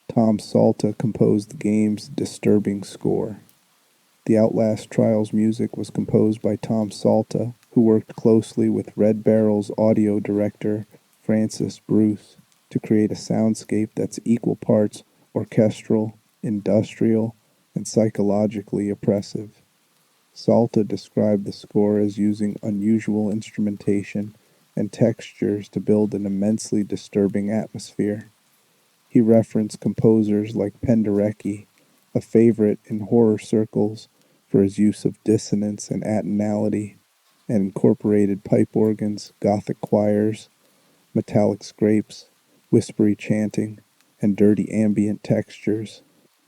Tom Salta composed the game's disturbing score. The Outlast Trials music was composed by Tom Salta, who worked closely with Red Barrel's audio director, Francis Bruce, to create a soundscape that's equal parts orchestral, industrial, and psychologically oppressive. Salta described the score as using unusual instrumentation and textures to build an immensely disturbing atmosphere. He referenced composers like Penderecki, a favorite in horror circles for his use of dissonance and atonality, and incorporated pipe organs, gothic choirs, metallic scrapes, whispery chanting, and dirty ambient textures.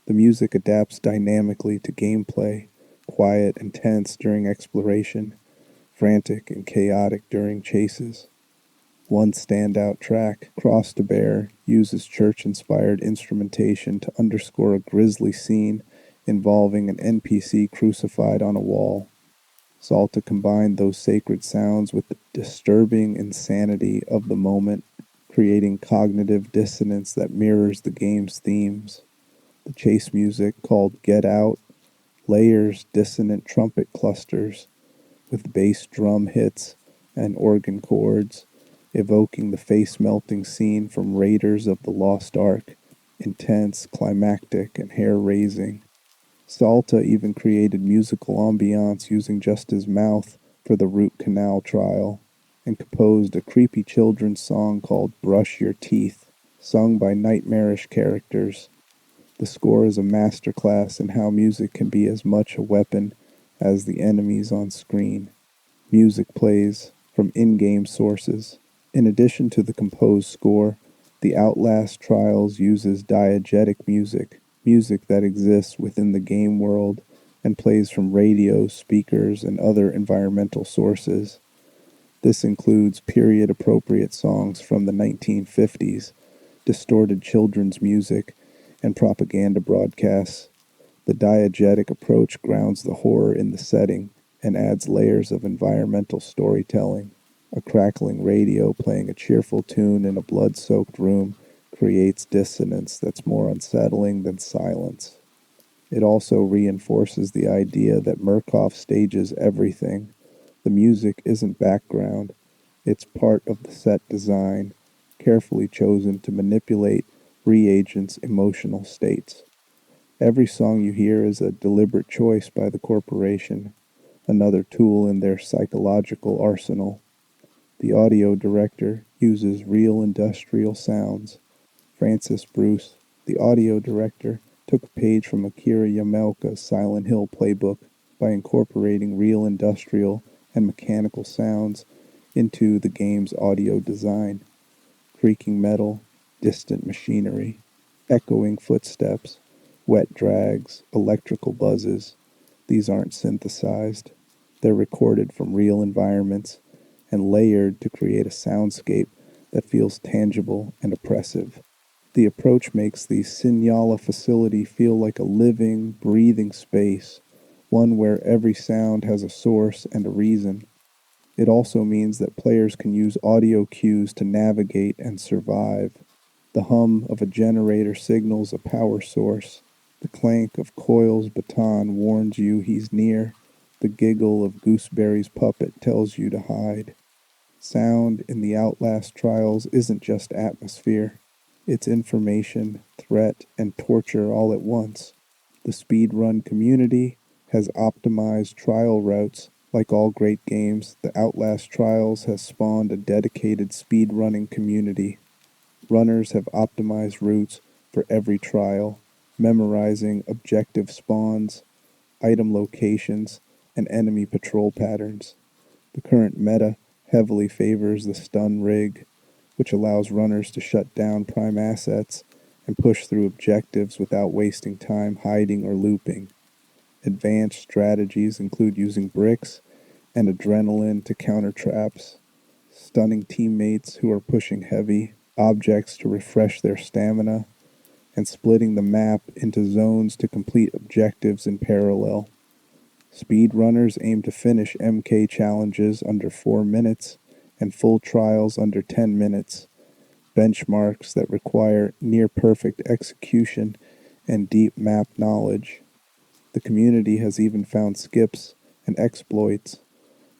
The music adapts dynamically to gameplay, quiet and tense during exploration, frantic and chaotic during chases. One standout track, Cross to Bear, uses church-inspired instrumentation to underscore a grisly scene involving an NPC crucified on a wall. Salta combined those sacred sounds with the disturbing insanity of the moment, creating cognitive dissonance that mirrors the game's themes. The chase music, called Get Out, layers dissonant trumpet clusters with bass drum hits and organ chords, evoking the face-melting scene from Raiders of the Lost Ark, intense, climactic, and hair-raising. Salta even created musical ambiance using just his mouth for the root canal trial, and composed a creepy children's song called Brush Your Teeth, sung by nightmarish characters. The score is a masterclass in how music can be as much a weapon as the enemies on screen. Music plays from in-game sources. In addition to the composed score, the Outlast Trials uses diegetic music, music that exists within the game world and plays from radios, speakers, and other environmental sources. This includes period-appropriate songs from the 1950s, distorted children's music, and propaganda broadcasts. The diegetic approach grounds the horror in the setting and adds layers of environmental storytelling. A crackling radio playing a cheerful tune in a blood-soaked room creates dissonance that's more unsettling than silence. It also reinforces the idea that Murkoff stages everything. The music isn't background, it's part of the set design, carefully chosen to manipulate reagents' emotional states. Every song you hear is a deliberate choice by the corporation, another tool in their psychological arsenal. The audio director uses real industrial sounds. Francis Bruce, the audio director, took a page from Akira Yamaoka's Silent Hill playbook by incorporating real industrial and mechanical sounds into the game's audio design. Creaking metal, distant machinery, echoing footsteps, wet drags, electrical buzzes. These aren't synthesized. They're recorded from real environments and layered to create a soundscape that feels tangible and oppressive. The approach makes the Signala facility feel like a living, breathing space, one where every sound has a source and a reason. It also means that players can use audio cues to navigate and survive. The hum of a generator signals a power source. The clank of Coil's baton warns you he's near. The giggle of Gooseberry's puppet tells you to hide. Sound in the Outlast Trials isn't just atmosphere. It's information, threat, and torture all at once. The speedrun community has optimized trial routes. Like all great games, the Outlast Trials has spawned a dedicated speedrunning community. Runners have optimized routes for every trial, memorizing objective spawns, item locations, and enemy patrol patterns. The current meta heavily favors the stun rig, which allows runners to shut down prime assets and push through objectives without wasting time hiding or looping. Advanced strategies include using bricks and adrenaline to counter traps, stunning teammates who are pushing heavy, objects to refresh their stamina, and splitting the map into zones to complete objectives in parallel. Speedrunners aim to finish MK challenges under 4 minutes and full trials under 10 minutes. benchmarks that require near-perfect execution and deep map knowledge. The community has even found skips and exploits,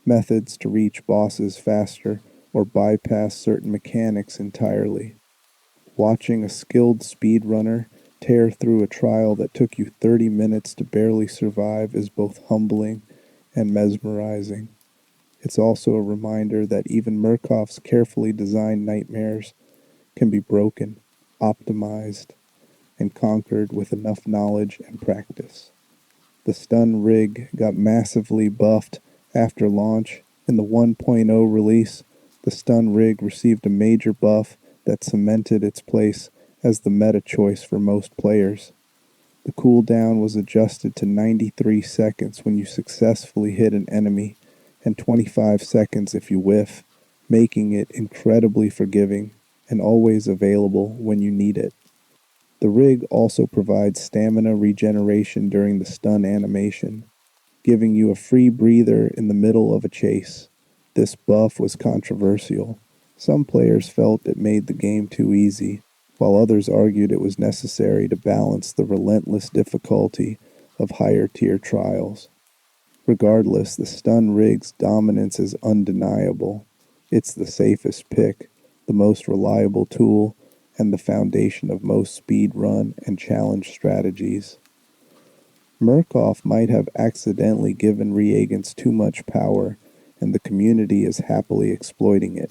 methods to reach bosses faster or bypass certain mechanics entirely. Watching a skilled speedrunner tear through a trial that took you 30 minutes to barely survive is both humbling and mesmerizing. It's also a reminder that even Murkoff's carefully designed nightmares can be broken, optimized, and conquered with enough knowledge and practice. The stun rig got massively buffed after launch. In the 1.0 release, the stun rig received a major buff that cemented its place as the meta choice for most players. The cooldown was adjusted to 93 seconds when you successfully hit an enemy, and 25 seconds if you whiff, making it incredibly forgiving and always available when you need it. The rig also provides stamina regeneration during the stun animation, giving you a free breather in the middle of a chase. This buff was controversial. Some players felt it made the game too easy, while others argued it was necessary to balance the relentless difficulty of higher-tier trials. Regardless, the stun rig's dominance is undeniable. It's the safest pick, the most reliable tool, and the foundation of most speedrun and challenge strategies. Murkoff might have accidentally given reagents too much power, and the community is happily exploiting it.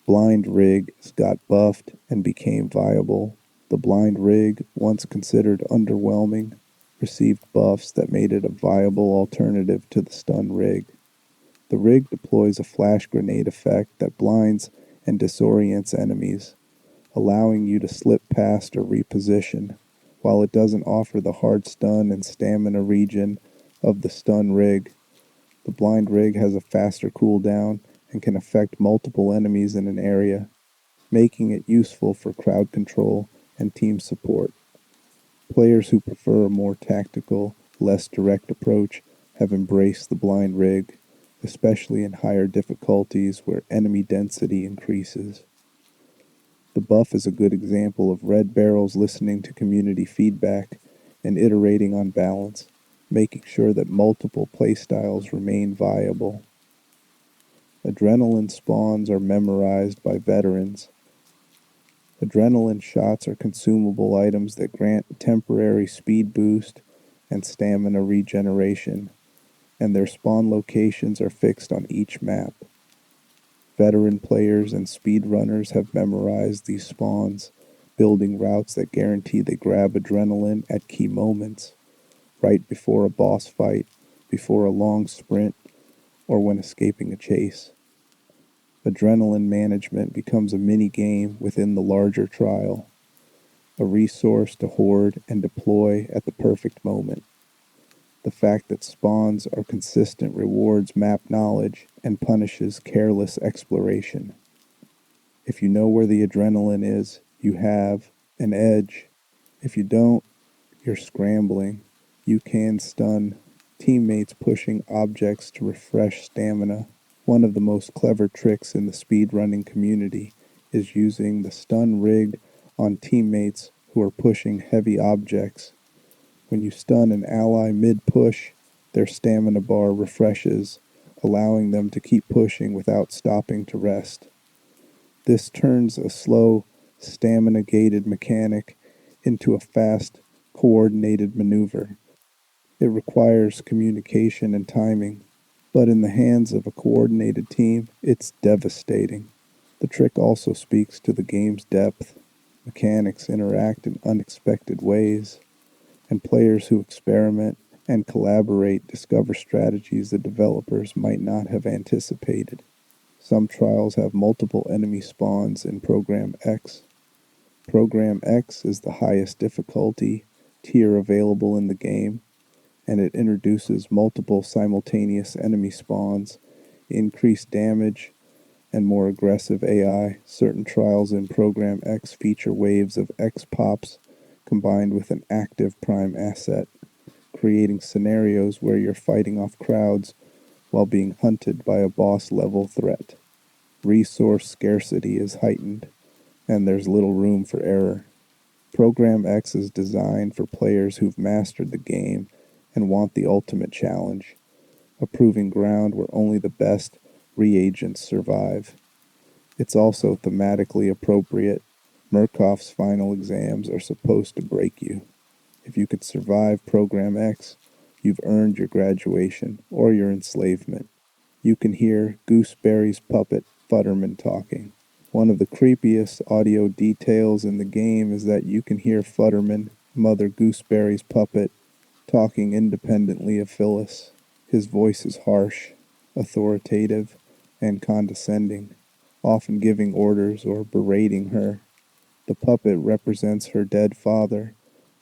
Blind rigs got buffed and became viable. The blind rig, once considered underwhelming, received buffs that made it a viable alternative to the stun rig. The rig deploys a flash grenade effect that blinds and disorients enemies, allowing you to slip past or reposition. While it doesn't offer the hard stun and stamina regen of the stun rig, the blind rig has a faster cooldown and can affect multiple enemies in an area, making it useful for crowd control and team support. Players who prefer a more tactical, less direct approach have embraced the blind rig, especially in higher difficulties where enemy density increases. The buff is a good example of Red Barrels listening to community feedback and iterating on balance, making sure that multiple playstyles remain viable. Adrenaline spawns are memorized by veterans. Adrenaline shots are consumable items that grant a temporary speed boost and stamina regeneration, and their spawn locations are fixed on each map. Veteran players and speedrunners have memorized these spawns, building routes that guarantee they grab adrenaline at key moments, right before a boss fight, before a long sprint, or when escaping a chase. Adrenaline management becomes a mini-game within the larger trial, a resource to hoard and deploy at the perfect moment. The fact that spawns are consistent rewards map knowledge and punishes careless exploration. If you know where the adrenaline is, you have an edge. If you don't, you're scrambling. You can stun teammates pushing objects to refresh stamina. One of the most clever tricks in the speedrunning community is using the stun rig on teammates who are pushing heavy objects. When you stun an ally mid-push, their stamina bar refreshes, allowing them to keep pushing without stopping to rest. This turns a slow, stamina-gated mechanic into a fast, coordinated maneuver. It requires communication and timing, but in the hands of a coordinated team, it's devastating. The trick also speaks to the game's depth. Mechanics interact in unexpected ways, and players who experiment and collaborate discover strategies that developers might not have anticipated. Some trials have multiple enemy spawns in Program X. Program X is the highest difficulty tier available in the game, and it introduces multiple simultaneous enemy spawns, increased damage, and more aggressive AI. Certain trials in Program X feature waves of X pops combined with an active prime asset, creating scenarios where you're fighting off crowds while being hunted by a boss-level threat. Resource scarcity is heightened. and there's little room for error. Program X is designed for players who've mastered the game and want the ultimate challenge, a proving ground where only the best reagents survive. It's also thematically appropriate. Murkoff's final exams are supposed to break you. If you could survive Program X, you've earned your graduation or your enslavement. You can hear Gooseberry's puppet Futterman talking. One of the creepiest audio details in the game is that you can hear Futterman, Mother Gooseberry's puppet, talking independently of Phyllis. His voice is harsh, authoritative, and condescending, often giving orders or berating her. The puppet represents her dead father,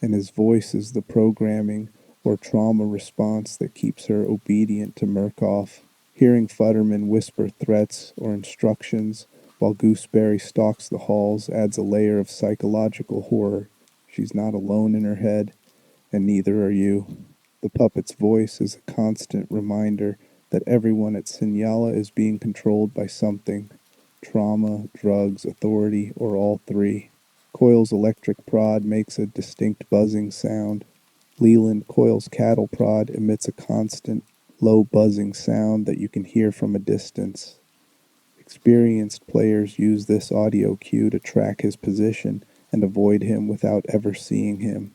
and his voice is the programming or trauma response that keeps her obedient to Murkoff. Hearing Futterman whisper threats or instructions while Gooseberry stalks the halls adds a layer of psychological horror. She's not alone in her head, and neither are you. The puppet's voice is a constant reminder that everyone at Sinyala is being controlled by something: trauma, drugs, authority, or all three. Coil's electric prod makes a distinct buzzing sound. Leland Coil's cattle prod emits a constant, low buzzing sound that you can hear from a distance. Experienced players use this audio cue to track his position and avoid him without ever seeing him.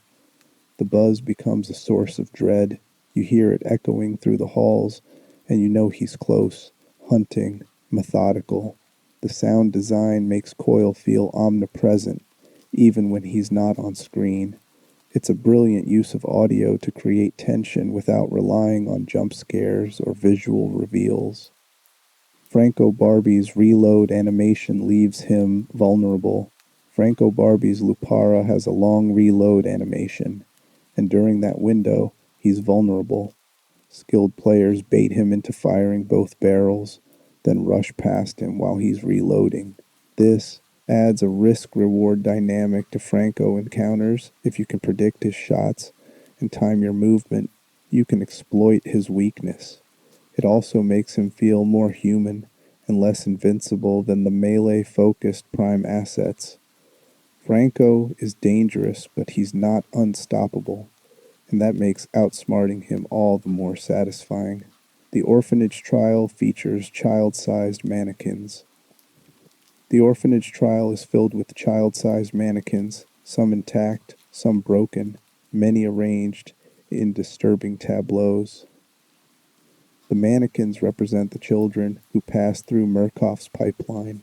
The buzz becomes a source of dread. You hear it echoing through the halls, and you know he's close, hunting, methodical. The sound design makes Coil feel omnipresent, even when he's not on screen. It's a brilliant use of audio to create tension without relying on jump scares or visual reveals. Franco Barbie's reload animation leaves him vulnerable. Franco Barbie's Lupara has a long reload animation, and during that window, he's vulnerable. Skilled players bait him into firing both barrels, then rush past him while he's reloading. This adds a risk-reward dynamic to Franco encounters. If you can predict his shots and time your movement, you can exploit his weakness. It also makes him feel more human and less invincible than the melee-focused prime assets. Franco is dangerous, but he's not unstoppable, and that makes outsmarting him all the more satisfying. The orphanage trial features child-sized mannequins. The orphanage trial is filled with child-sized mannequins, some intact, some broken, many arranged in disturbing tableaus. The mannequins represent the children who passed through Murkoff's pipeline,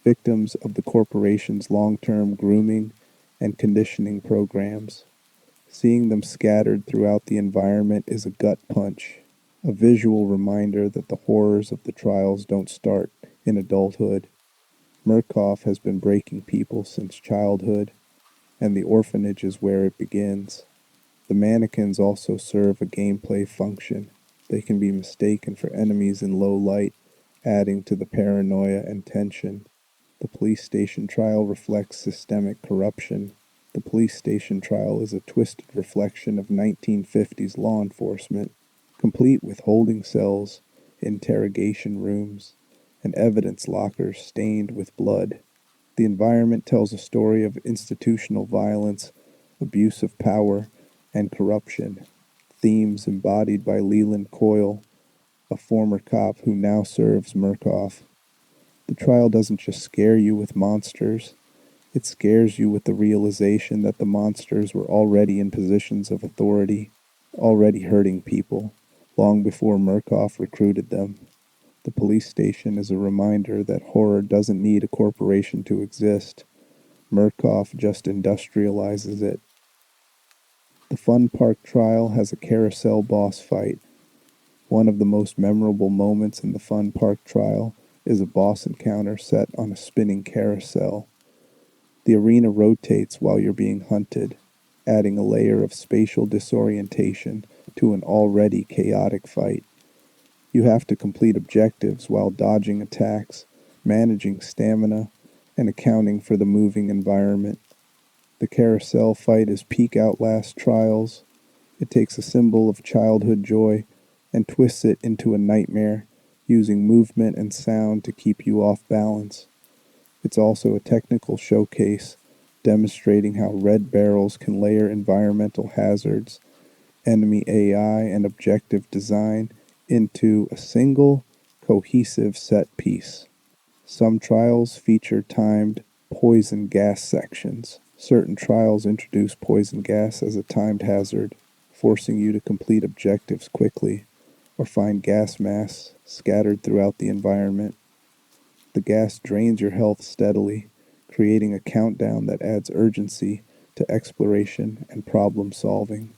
victims of the corporation's long-term grooming and conditioning programs. Seeing them scattered throughout the environment is a gut punch, a visual reminder that the horrors of the trials don't start in adulthood. Murkoff has been breaking people since childhood, and the orphanage is where it begins. The mannequins also serve a gameplay function. They can be mistaken for enemies in low light, adding to the paranoia and tension. The police station trial reflects systemic corruption. The police station trial is a twisted reflection of 1950s law enforcement, complete with holding cells, interrogation rooms, and evidence lockers stained with blood. The environment tells a story of institutional violence, abuse of power, and corruption, themes embodied by Leland Coil, a former cop who now serves Murkoff. The trial doesn't just scare you with monsters, it scares you with the realization that the monsters were already in positions of authority, already hurting people, long before Murkoff recruited them. The police station is a reminder that horror doesn't need a corporation to exist. Murkoff just industrializes it. The Fun Park trial has a carousel boss fight. One of the most memorable moments in the Fun Park trial is a boss encounter set on a spinning carousel. The arena rotates while you're being hunted, adding a layer of spatial disorientation to an already chaotic fight. You have to complete objectives while dodging attacks, managing stamina, and accounting for the moving environment. The carousel fight is peak Outlast Trials. It takes a symbol of childhood joy and twists it into a nightmare, using movement and sound to keep you off balance. It's also a technical showcase demonstrating how red barrels can layer environmental hazards, enemy AI, and objective design into a single, cohesive set piece. Some trials feature timed poison gas sections. Certain trials introduce poison gas as a timed hazard, forcing you to complete objectives quickly or find gas masks scattered throughout the environment. The gas drains your health steadily, creating a countdown that adds urgency to exploration and problem solving.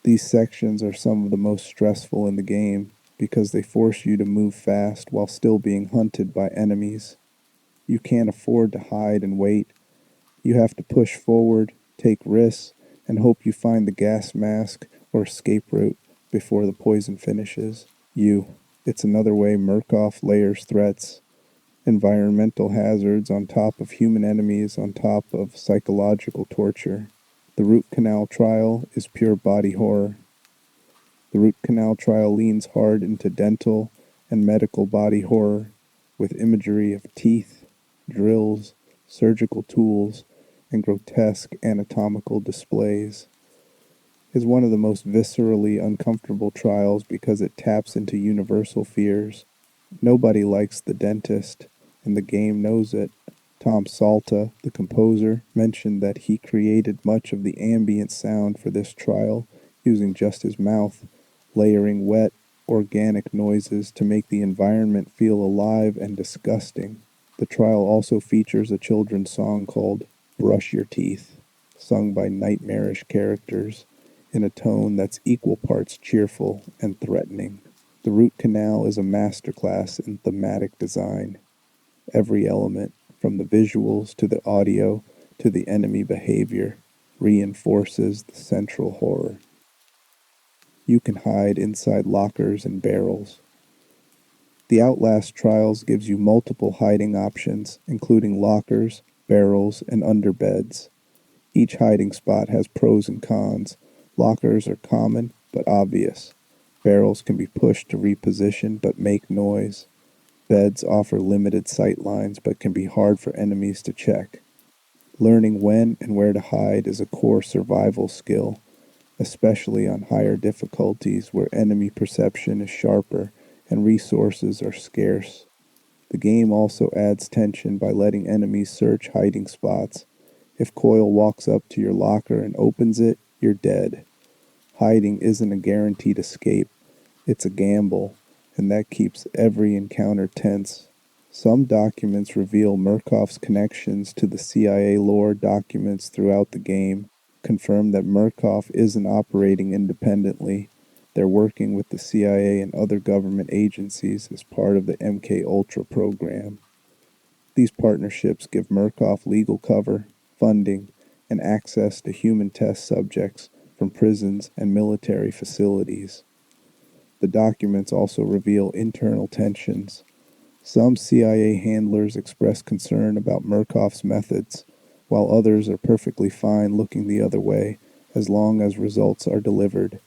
These sections are some of the most stressful in the game because they force you to move fast while still being hunted by enemies. You can't afford to hide and wait. You have to push forward, take risks, and hope you find the gas mask or escape route before the poison finishes you. It's another way Murkoff layers threats, environmental hazards on top of human enemies on top of psychological torture. The root canal trial is pure body horror. The root canal trial leans hard into dental and medical body horror with imagery of teeth, drills, surgical tools, and grotesque anatomical displays. Is one of the most viscerally uncomfortable trials because it taps into universal fears. Nobody likes the dentist, and the game knows it. Tom Salta, the composer, mentioned that he created much of the ambient sound for this trial using just his mouth, layering wet, organic noises to make the environment feel alive and disgusting. The trial also features a children's song called Brush Your Teeth, sung by nightmarish characters in a tone that's equal parts cheerful and threatening. The root canal is a masterclass in thematic design. Every element, from the visuals to the audio to the enemy behavior, reinforces the central horror. You can hide inside lockers and barrels. The Outlast Trials gives you multiple hiding options, including lockers, barrels, and underbeds. Each hiding spot has pros and cons. Lockers are common but obvious. Barrels can be pushed to reposition but make noise. Beds offer limited sight lines but can be hard for enemies to check. Learning when and where to hide is a core survival skill, especially on higher difficulties where enemy perception is sharper and resources are scarce. The game also adds tension by letting enemies search hiding spots. If Coil walks up to your locker and opens it, you're dead. Hiding isn't a guaranteed escape, it's a gamble, and that keeps every encounter tense. Some documents reveal Murkoff's connections to the CIA lore documents throughout the game, confirm that Murkoff isn't operating independently. They're working with the CIA and other government agencies as part of the MK Ultra program. These partnerships give Murkoff legal cover, funding, and access to human test subjects from prisons and military facilities. The documents also reveal internal tensions. Some CIA handlers express concern about Murkoff's methods, while others are perfectly fine looking the other way as long as results are delivered.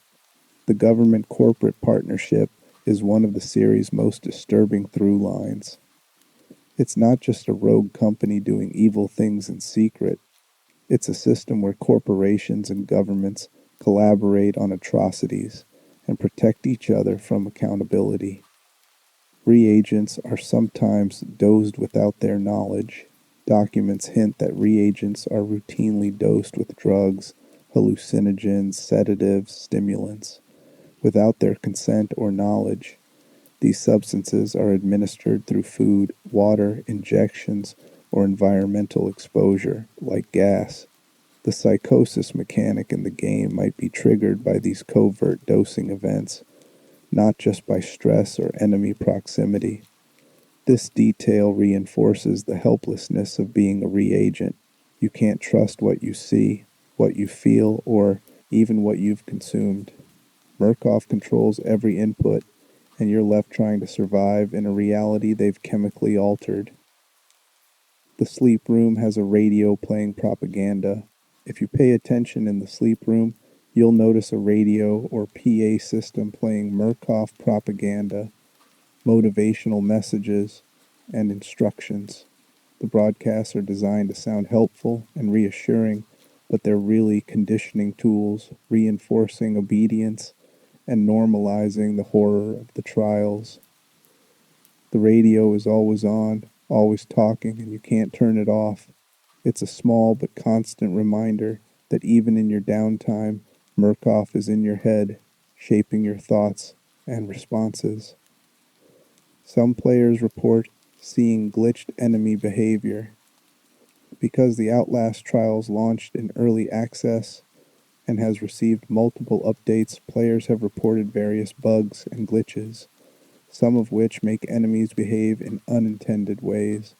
The government-corporate partnership is one of the series' most disturbing through lines. It's not just a rogue company doing evil things in secret. It's a system where corporations and governments collaborate on atrocities and protect each other from accountability. Reagents are sometimes dosed without their knowledge. Documents hint that reagents are routinely dosed with drugs, hallucinogens, sedatives, stimulants, without their consent or knowledge. These substances are administered through food, water, injections, or environmental exposure, like gas. The psychosis mechanic in the game might be triggered by these covert dosing events, not just by stress or enemy proximity. This detail reinforces the helplessness of being a reagent. You can't trust what you see, what you feel, or even what you've consumed. Murkoff controls every input, and you're left trying to survive in a reality they've chemically altered. The sleep room has a radio playing propaganda. If you pay attention in the sleep room, you'll notice a radio or PA system playing Murkoff propaganda, motivational messages, and instructions. The broadcasts are designed to sound helpful and reassuring, but they're really conditioning tools, reinforcing obedience and normalizing the horror of the trials. The radio is always on, always talking, and you can't turn it off. It's a small but constant reminder that even in your downtime, Murkoff is in your head, shaping your thoughts and responses. Some players report seeing glitched enemy behavior. Because the Outlast Trials launched in early access and has received multiple updates, players have reported various bugs and glitches, some of which make enemies behave in unintended ways.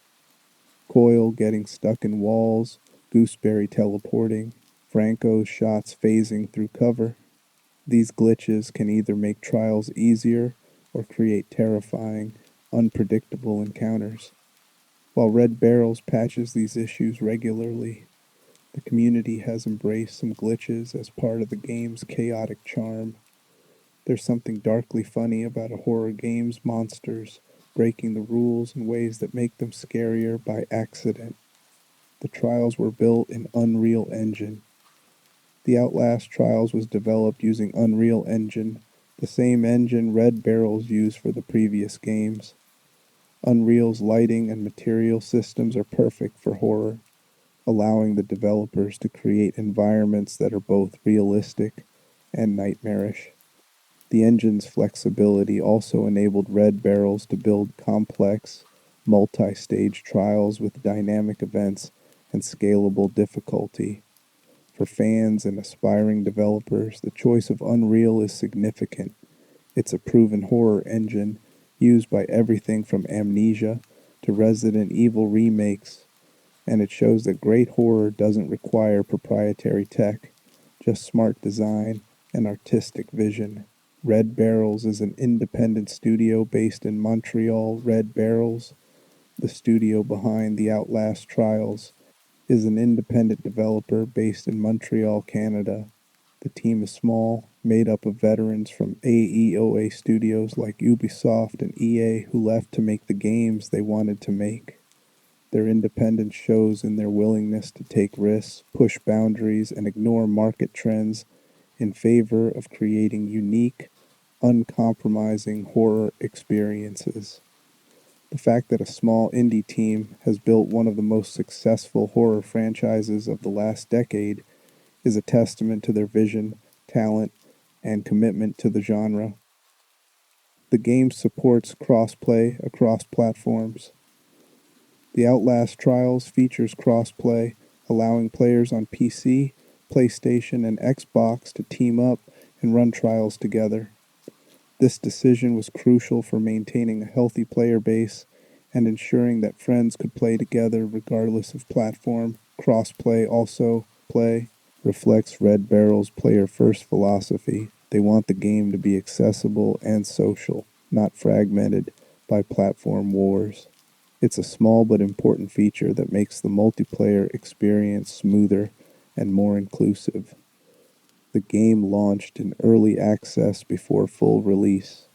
Coil getting stuck in walls, Gooseberry teleporting, Franco's shots phasing through cover. These glitches can either make trials easier or create terrifying, unpredictable encounters. While Red Barrels patches these issues regularly, the community has embraced some glitches as part of the game's chaotic charm. There's something darkly funny about a horror game's monsters breaking the rules in ways that make them scarier by accident. The trials were built in Unreal Engine. The Outlast Trials was developed using Unreal Engine, the same engine Red Barrels used for the previous games. Unreal's lighting and material systems are perfect for horror, allowing the developers to create environments that are both realistic and nightmarish. The engine's flexibility also enabled Red Barrels to build complex, multi-stage trials with dynamic events and scalable difficulty. For fans and aspiring developers, the choice of Unreal is significant. It's a proven horror engine used by everything from Amnesia to Resident Evil remakes, and it shows that great horror doesn't require proprietary tech, just smart design and artistic vision. Red Barrels is an independent studio based in Montreal. Red Barrels, the studio behind the Outlast Trials, is an independent developer based in Montreal, Canada. The team is small, made up of veterans from AEOA studios like Ubisoft and EA who left to make the games they wanted to make. Their independence shows in their willingness to take risks, push boundaries, and ignore market trends in favor of creating unique, uncompromising horror experiences. The fact that a small indie team has built one of the most successful horror franchises of the last decade is a testament to their vision, talent, and commitment to the genre. The game supports cross-play across platforms. The Outlast Trials features cross-play, allowing players on PC, PlayStation, and Xbox to team up and run trials together. This decision was crucial for maintaining a healthy player base and ensuring that friends could play together regardless of platform. Cross-play also play reflects Red Barrel's player-first philosophy. They want the game to be accessible and social, not fragmented by platform wars. It's a small but important feature that makes the multiplayer experience smoother and more inclusive. The game launched in early access before full release.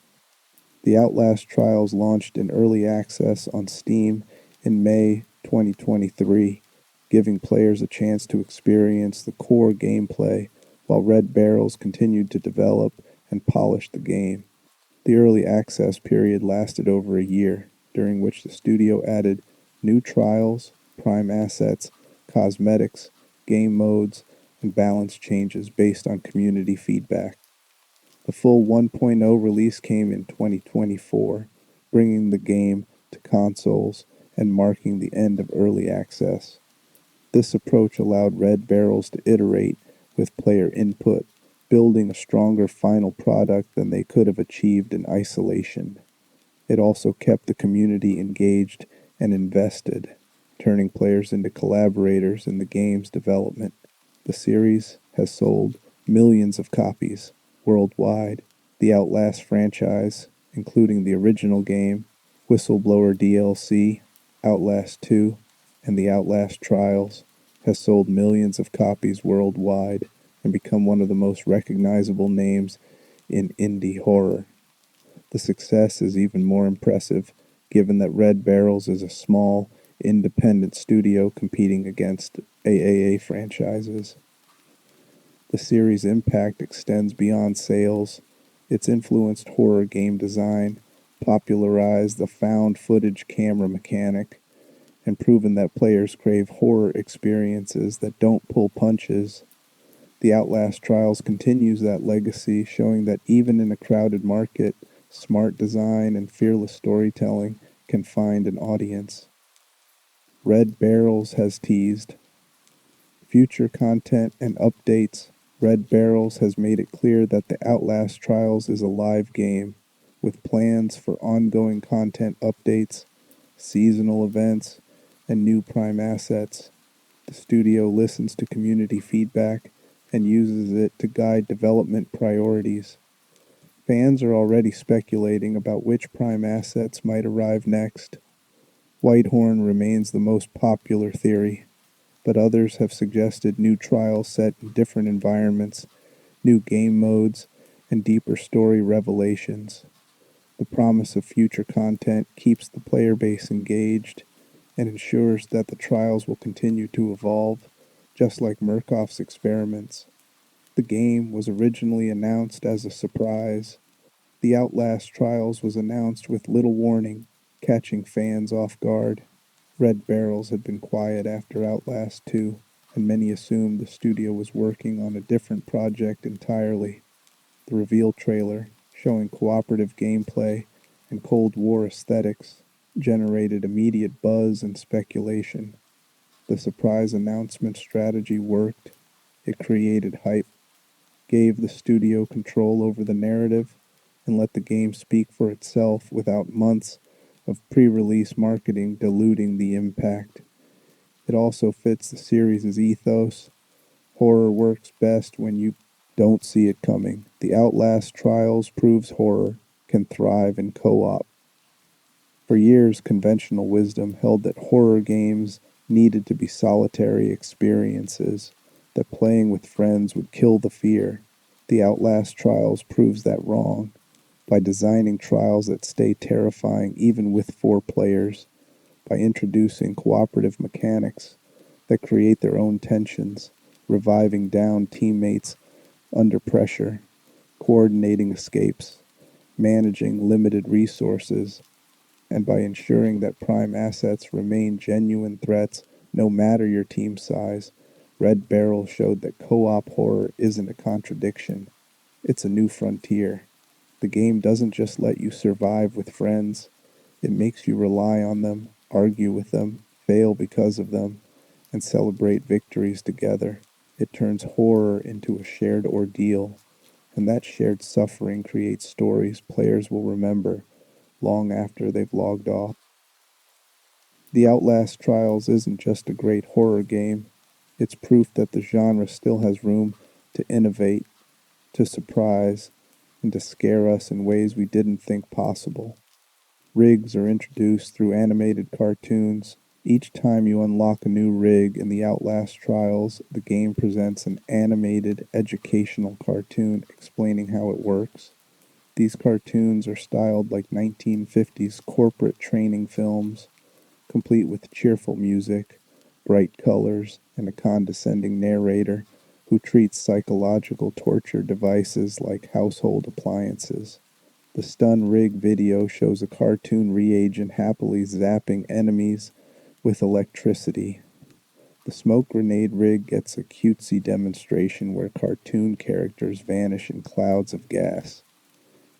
The Outlast Trials launched in early access on Steam in May 2023, giving players a chance to experience the core gameplay while Red Barrels continued to develop and polish the game. The early access period lasted over a year, during which the studio added new trials, prime assets, cosmetics, game modes, and balance changes based on community feedback. The full 1.0 release came in 2024, bringing the game to consoles and marking the end of early access. This approach allowed Red Barrels to iterate with player input, building a stronger final product than they could have achieved in isolation. It also kept the community engaged and invested, turning players into collaborators in the game's development. The series has sold millions of copies worldwide. The Outlast franchise, including the original game, Whistleblower DLC, Outlast 2, and the Outlast Trials, has sold millions of copies worldwide and become one of the most recognizable names in indie horror. The success is even more impressive given that Red Barrels is a small, independent studio competing against AAA franchises. The series' impact extends beyond sales. It's influenced horror game design, popularized the found footage camera mechanic, and proven that players crave horror experiences that don't pull punches. The Outlast Trials continues that legacy, showing that even in a crowded market, smart design and fearless storytelling can find an audience. Red Barrels has teased future content and updates. Red Barrels has made it clear that the Outlast Trials is a live game, with plans for ongoing content updates, seasonal events, and new Prime assets. The studio listens to community feedback and uses it to guide development priorities. Fans are already speculating about which Prime assets might arrive next. Whitehorn remains the most popular theory, but others have suggested new trials set in different environments, new game modes, and deeper story revelations. The promise of future content keeps the player base engaged and ensures that the trials will continue to evolve, just like Murkoff's experiments. The game was originally announced as a surprise. The Outlast Trials was announced with little warning, catching fans off guard. Red Barrels had been quiet after Outlast 2, and many assumed the studio was working on a different project entirely. The reveal trailer, showing cooperative gameplay and Cold War aesthetics, generated immediate buzz and speculation. The surprise announcement strategy worked. It created hype, gave the studio control over the narrative, and let the game speak for itself without months of pre-release marketing diluting the impact. It also fits the series' ethos. Horror works best when you don't see it coming. The Outlast Trials proves horror can thrive in co-op. For years, conventional wisdom held that horror games needed to be solitary experiences, that playing with friends would kill the fear. The Outlast Trials proves that wrong. By designing trials that stay terrifying even with 4 players, by introducing cooperative mechanics that create their own tensions, reviving downed teammates under pressure, coordinating escapes, managing limited resources, and by ensuring that Prime assets remain genuine threats no matter your team size, Red Barrel showed that co-op horror isn't a contradiction. It's a new frontier. The game doesn't just let you survive with friends, it makes you rely on them, argue with them, fail because of them, and celebrate victories together. It turns horror into a shared ordeal, and that shared suffering creates stories players will remember long after they've logged off. The Outlast Trials isn't just a great horror game, it's proof that the genre still has room to innovate, to surprise, and to scare us in ways we didn't think possible. Rigs are introduced through animated cartoons. Each time you unlock a new rig in the Outlast Trials, the game presents an animated educational cartoon explaining how it works. These cartoons are styled like 1950s corporate training films, complete with cheerful music, bright colors, and a condescending narrator who treats psychological torture devices like household appliances. The stun rig video shows a cartoon reagent happily zapping enemies with electricity. The smoke grenade rig gets a cutesy demonstration where cartoon characters vanish in clouds of gas.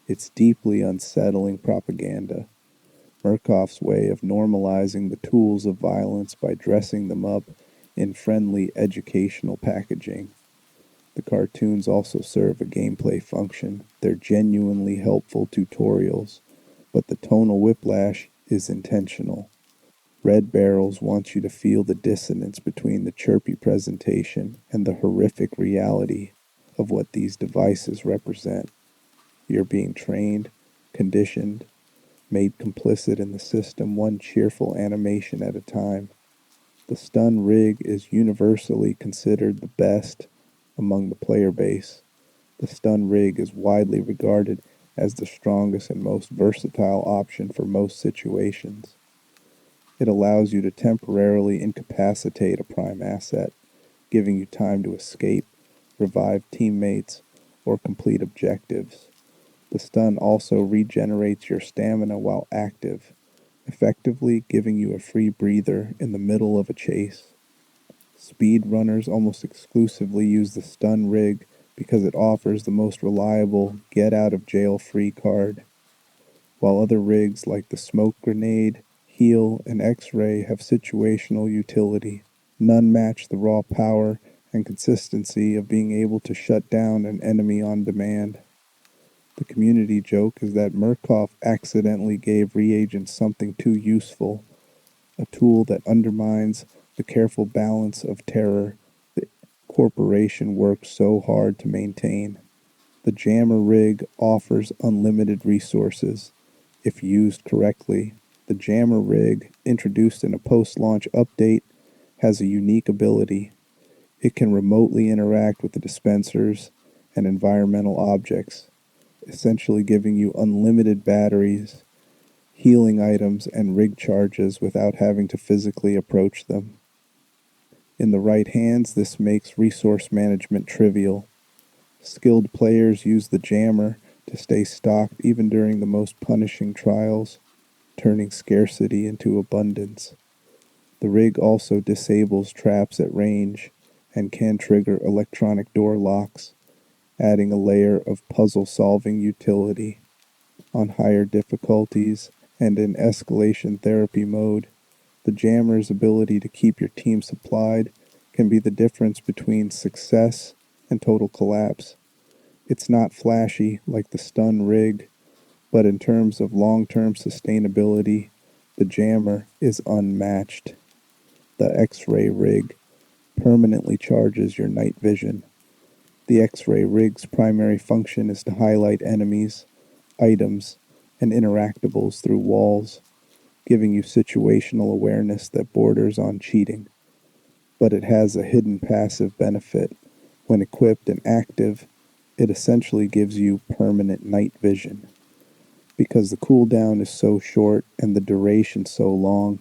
It's deeply unsettling propaganda, Murkoff's way of normalizing the tools of violence by dressing them up in friendly educational packaging. The cartoons also serve a gameplay function. They're genuinely helpful tutorials, but the tonal whiplash is intentional. Red Barrels wants you to feel the dissonance between the chirpy presentation and the horrific reality of what these devices represent. You're being trained, conditioned, made complicit in the system one cheerful animation at a time. The stun rig is universally considered the best among the player base. The stun rig is widely regarded as the strongest and most versatile option for most situations. It allows you to temporarily incapacitate a prime asset, giving you time to escape, revive teammates, or complete objectives. The stun also regenerates your stamina while active, effectively giving you a free breather in the middle of a chase. Speed runners almost exclusively use the stun rig because it offers the most reliable get-out-of-jail-free card, while other rigs like the smoke grenade, heal, and X-ray have situational utility. None match the raw power and consistency of being able to shut down an enemy on demand. The community joke is that Murkoff accidentally gave reagents something too useful, a tool that undermines the careful balance of terror the corporation worked so hard to maintain. The jammer rig offers unlimited resources if used correctly. The jammer rig, introduced in a post-launch update, has a unique ability. It can remotely interact with the dispensers and environmental objects, essentially giving you unlimited batteries, healing items, and rig charges without having to physically approach them. In the right hands, this makes resource management trivial. Skilled players use the jammer to stay stocked even during the most punishing trials, turning scarcity into abundance. The rig also disables traps at range and can trigger electronic door locks, adding a layer of puzzle-solving utility. On higher difficulties and in escalation therapy mode, the jammer's ability to keep your team supplied can be the difference between success and total collapse. It's not flashy like the stun rig, but in terms of long-term sustainability, the jammer is unmatched. The X-ray rig permanently charges your night vision. The X-ray rig's primary function is to highlight enemies, items, and interactables through walls, giving you situational awareness that borders on cheating. But it has a hidden passive benefit. When equipped and active, it essentially gives you permanent night vision. Because the cooldown is so short and the duration so long,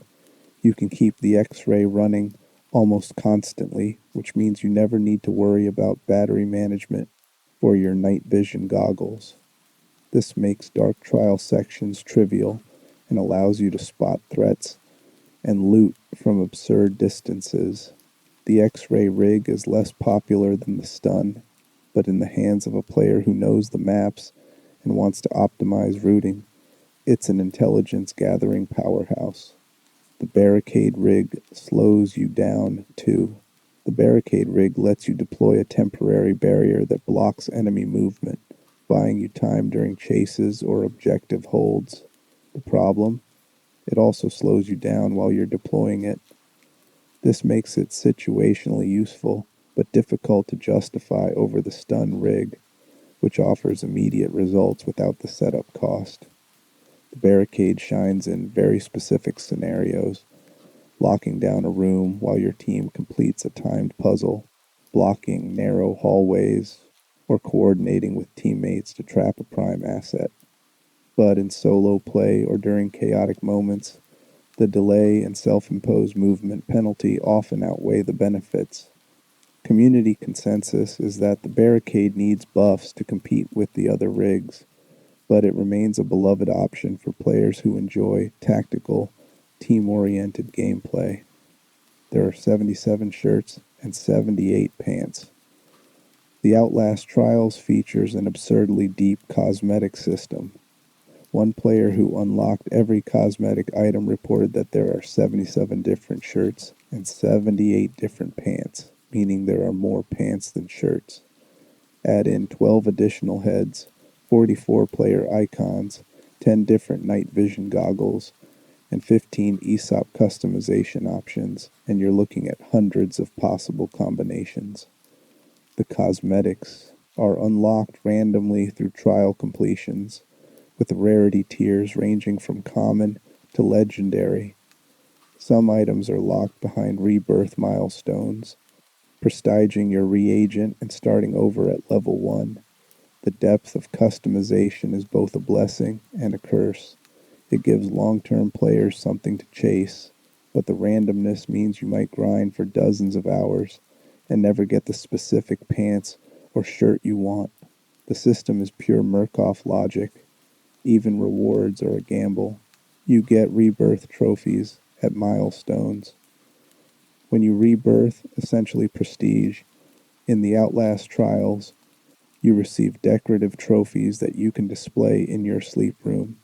you can keep the X-ray running almost constantly, which means you never need to worry about battery management for your night vision goggles. This makes dark trial sections trivial and allows you to spot threats and loot from absurd distances. The X-ray rig is less popular than the stun, but in the hands of a player who knows the maps and wants to optimize routing, it's an intelligence-gathering powerhouse. The barricade rig slows you down, too. The barricade rig lets you deploy a temporary barrier that blocks enemy movement, buying you time during chases or objective holds. The problem? It also slows you down while you're deploying it. This makes it situationally useful, but difficult to justify over the stun rig, which offers immediate results without the setup cost. The barricade shines in very specific scenarios, locking down a room while your team completes a timed puzzle, blocking narrow hallways, or coordinating with teammates to trap a prime asset. But in solo play or during chaotic moments, the delay and self-imposed movement penalty often outweigh the benefits. Community consensus is that the barricade needs buffs to compete with the other rigs, but it remains a beloved option for players who enjoy tactical, team-oriented gameplay. There are 77 shirts and 78 pants. The Outlast Trials features an absurdly deep cosmetic system. One player who unlocked every cosmetic item reported that there are 77 different shirts and 78 different pants, meaning there are more pants than shirts. Add in 12 additional heads, 44 player icons, 10 different night vision goggles, and 15 ESOP customization options, and you're looking at hundreds of possible combinations. The cosmetics are unlocked randomly through trial completions, with rarity tiers ranging from common to legendary. Some items are locked behind rebirth milestones, prestiging your reagent and starting over at level 1. The depth of customization is both a blessing and a curse. It gives long-term players something to chase, but the randomness means you might grind for dozens of hours and never get the specific pants or shirt you want. The system is pure Murkoff logic. Even rewards are a gamble. You get rebirth trophies at milestones. When you rebirth, essentially prestige, in the Outlast Trials, you receive decorative trophies that you can display in your sleep room.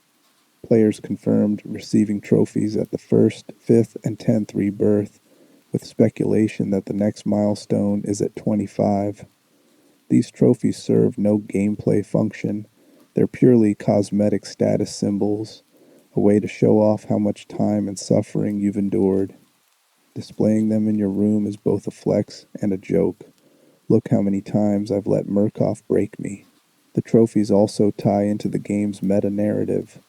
Players confirmed receiving trophies at the 1st, 5th, and 10th rebirth, with speculation that the next milestone is at 25. These trophies serve no gameplay function. They're purely cosmetic status symbols, a way to show off how much time and suffering you've endured. Displaying them in your room is both a flex and a joke. Look how many times I've let Murkoff break me. The trophies also tie into the game's meta-narrative.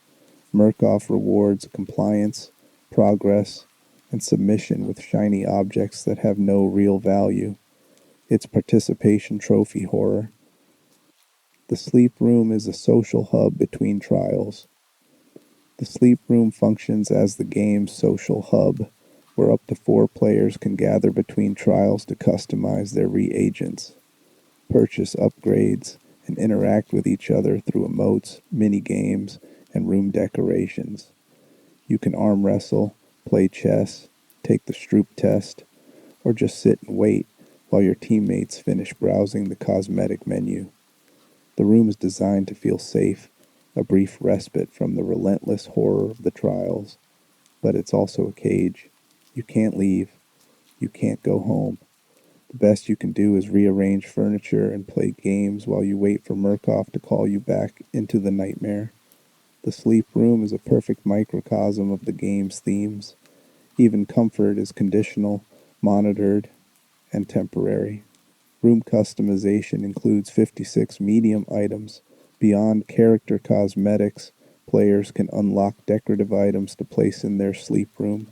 Murkoff rewards compliance, progress, and submission with shiny objects that have no real value. It's participation trophy horror. The sleep room is a social hub between trials. The sleep room functions as the game's social hub, where up to 4 players can gather between trials to customize their reagents, purchase upgrades, and interact with each other through emotes, mini-games, and room decorations. You can arm wrestle, play chess, take the Stroop test, or just sit and wait while your teammates finish browsing the cosmetic menu. The room is designed to feel safe, a brief respite from the relentless horror of the trials, but it's also a cage. You can't leave. You can't go home. The best you can do is rearrange furniture and play games while you wait for Murkoff to call you back into the nightmare. The sleep room is a perfect microcosm of the game's themes. Even comfort is conditional, monitored, and temporary. Room customization includes 56 medium items. Beyond character cosmetics, players can unlock decorative items to place in their sleep room.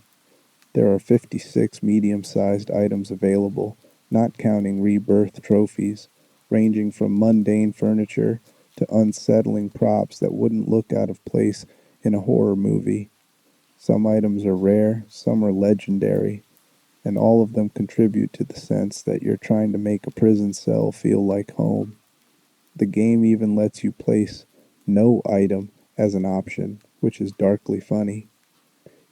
There are 56 medium-sized items available, not counting rebirth trophies, ranging from mundane furniture to unsettling props that wouldn't look out of place in a horror movie. Some items are rare, some are legendary, and all of them contribute to the sense that you're trying to make a prison cell feel like home. The game even lets you place no item as an option, which is darkly funny.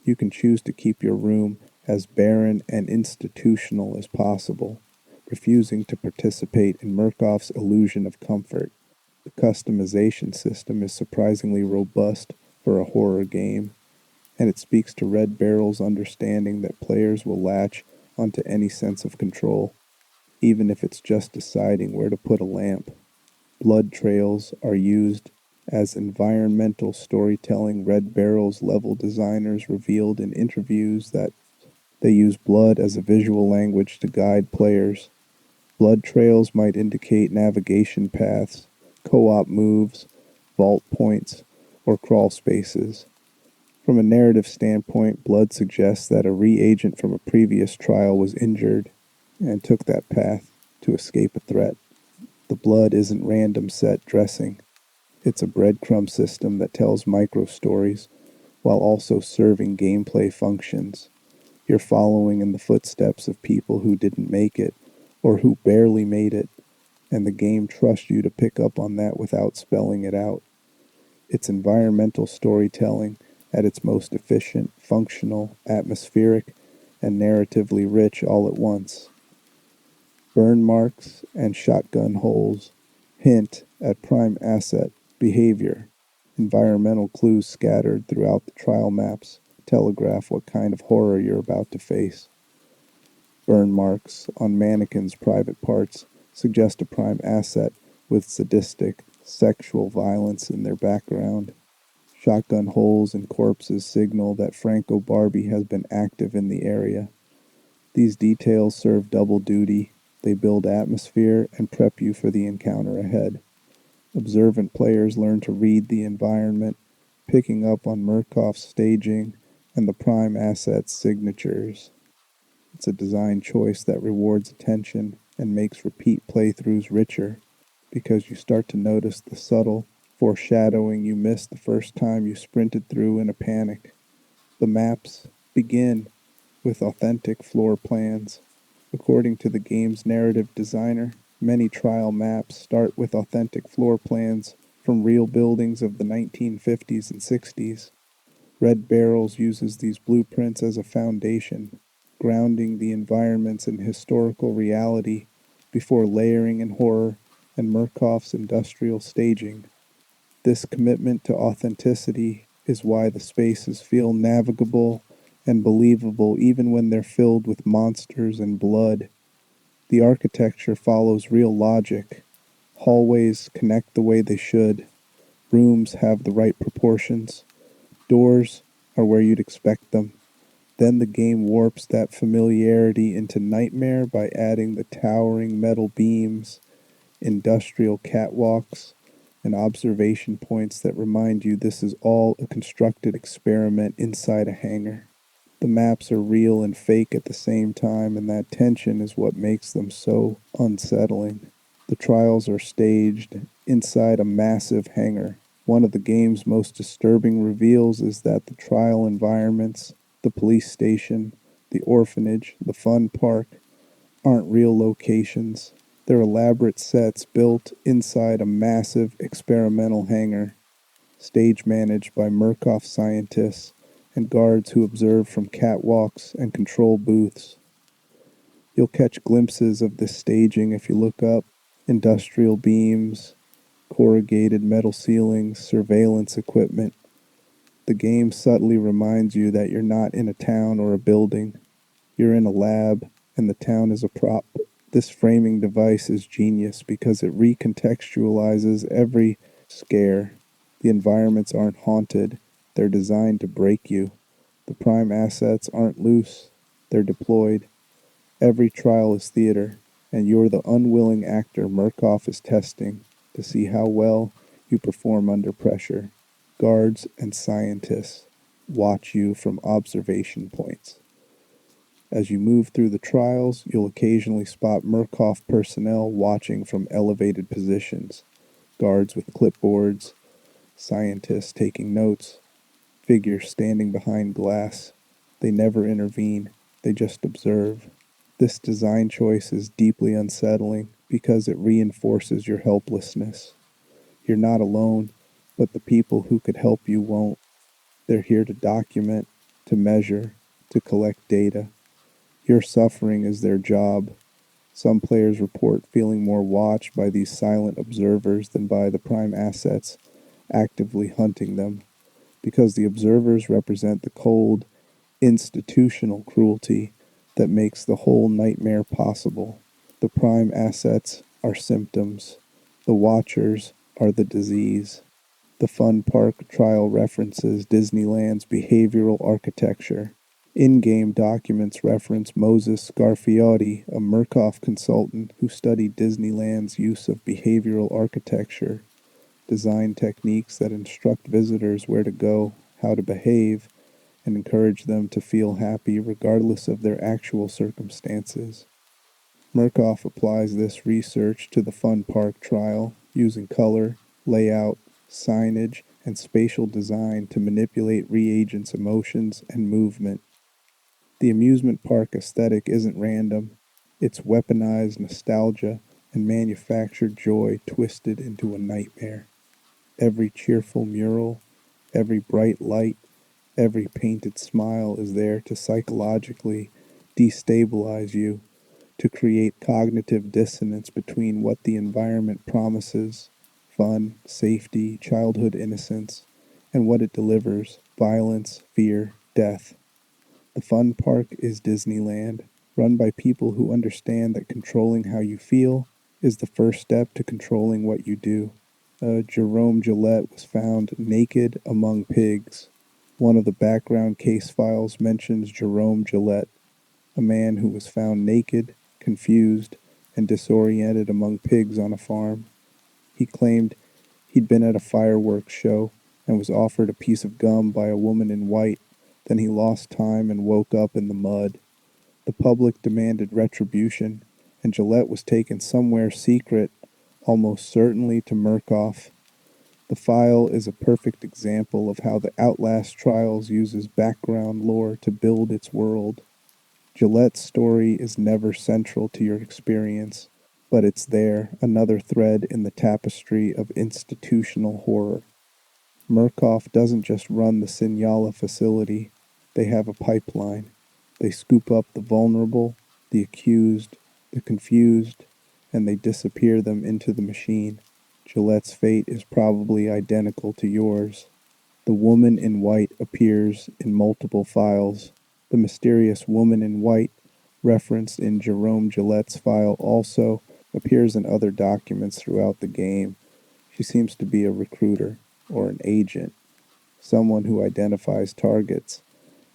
You can choose to keep your room as barren and institutional as possible, refusing to participate in Murkoff's illusion of comfort. The customization system is surprisingly robust for a horror game, and it speaks to Red Barrel's understanding that players will latch onto any sense of control, even if it's just deciding where to put a lamp. Blood trails are used as environmental storytelling. Red Barrel's level designers revealed in interviews that they use blood as a visual language to guide players. Blood trails might indicate navigation paths, co-op moves, vault points, or crawl spaces. From a narrative standpoint, blood suggests that a reagent from a previous trial was injured and took that path to escape a threat. The blood isn't random set dressing. It's a breadcrumb system that tells micro-stories while also serving gameplay functions. You're following in the footsteps of people who didn't make it, or who barely made it, and the game trusts you to pick up on that without spelling it out. It's environmental storytelling at its most efficient, functional, atmospheric, and narratively rich all at once. Burn marks and shotgun holes hint at prime asset behavior. Environmental clues scattered throughout the trial maps telegraph what kind of horror you're about to face. Burn marks on mannequins' private parts suggest a prime asset with sadistic, sexual violence in their background. Shotgun holes in corpses signal that Franco Barbie has been active in the area. These details serve double duty. They build atmosphere and prep you for the encounter ahead. Observant players learn to read the environment, picking up on Murkoff's staging and the prime asset's signatures. It's a design choice that rewards attention and makes repeat playthroughs richer, because you start to notice the subtle foreshadowing you missed the first time you sprinted through in a panic. The maps begin. with authentic floor plans. According to the game's narrative designer, many trial maps start with authentic floor plans from real buildings of the 1950s and 60s. Red Barrels uses these blueprints as a foundation, grounding the environments in historical reality before layering in horror and Murkoff's industrial staging. This commitment to authenticity is why the spaces feel navigable and believable even when they're filled with monsters and blood. The architecture follows real logic. Hallways connect the way they should. Rooms have the right proportions. Doors are where you'd expect them. Then the game warps that familiarity into nightmare by adding the towering metal beams, industrial catwalks, and observation points that remind you this is all a constructed experiment inside a hangar. The maps are real and fake at the same time, and that tension is what makes them so unsettling. The trials are staged inside a massive hangar. One of the game's most disturbing reveals is that the trial environments, the police station, the orphanage, the fun park, aren't real locations. They're elaborate sets built inside a massive experimental hangar, stage managed by Murkoff scientists and guards who observe from catwalks and control booths. You'll catch glimpses of this staging if you look up: industrial beams, corrugated metal ceilings, surveillance equipment. The game subtly reminds you that you're not in a town or a building. You're in a lab, and the town is a prop. This framing device is genius because it recontextualizes every scare. The environments aren't haunted, they're designed to break you. The prime assets aren't loose, they're deployed. Every trial is theater, and you're the unwilling actor Murkoff is testing to see how well you perform under pressure. Guards and scientists watch you from observation points. As you move through the trials, you'll occasionally spot Murkoff personnel watching from elevated positions, guards with clipboards, scientists taking notes, figures standing behind glass. They never intervene, they just observe. This design choice is deeply unsettling because it reinforces your helplessness. You're not alone, but the people who could help you won't. They're here to document, to measure, to collect data. Your suffering is their job. Some players report feeling more watched by these silent observers than by the prime assets actively hunting them, because the observers represent the cold, institutional cruelty that makes the whole nightmare possible. The prime assets are symptoms. The watchers are the disease. The Fun Park trial references Disneyland's behavioral architecture. In-game documents reference Moses Scarfiotti, a Murkoff consultant who studied Disneyland's use of behavioral architecture, design techniques that instruct visitors where to go, how to behave, and encourage them to feel happy regardless of their actual circumstances. Murkoff applies this research to the Fun Park trial, using color, layout, signage, and spatial design to manipulate reagents' emotions and movement. The amusement park aesthetic isn't random. It's weaponized nostalgia and manufactured joy twisted into a nightmare. Every cheerful mural, every bright light, every painted smile is there to psychologically destabilize you, to create cognitive dissonance between what the environment promises, fun, safety, childhood innocence, and what it delivers, violence, fear, death. The fun park is Disneyland, run by people who understand that controlling how you feel is the first step to controlling what you do. Jerome Gillette was found naked among pigs. One of the background case files mentions Jerome Gillette, a man who was found naked, confused, and disoriented among pigs on a farm. He claimed he'd been at a fireworks show and was offered a piece of gum by a woman in white. Then he lost time and woke up in the mud. The public demanded retribution, and Gillette was taken somewhere secret, almost certainly to Murkoff. The file is a perfect example of how the Outlast Trials uses background lore to build its world. Gillette's story is never central to your experience, but it's there, another thread in the tapestry of institutional horror. Murkoff doesn't just run the Sinyala facility, they have a pipeline. They scoop up the vulnerable, the accused, the confused, and they disappear them into the machine. Gillette's fate is probably identical to yours. The woman in white appears in multiple files. The mysterious woman in white, referenced in Jerome Gillette's file, also appears in other documents throughout the game. She seems to be a recruiter, or an agent, someone who identifies targets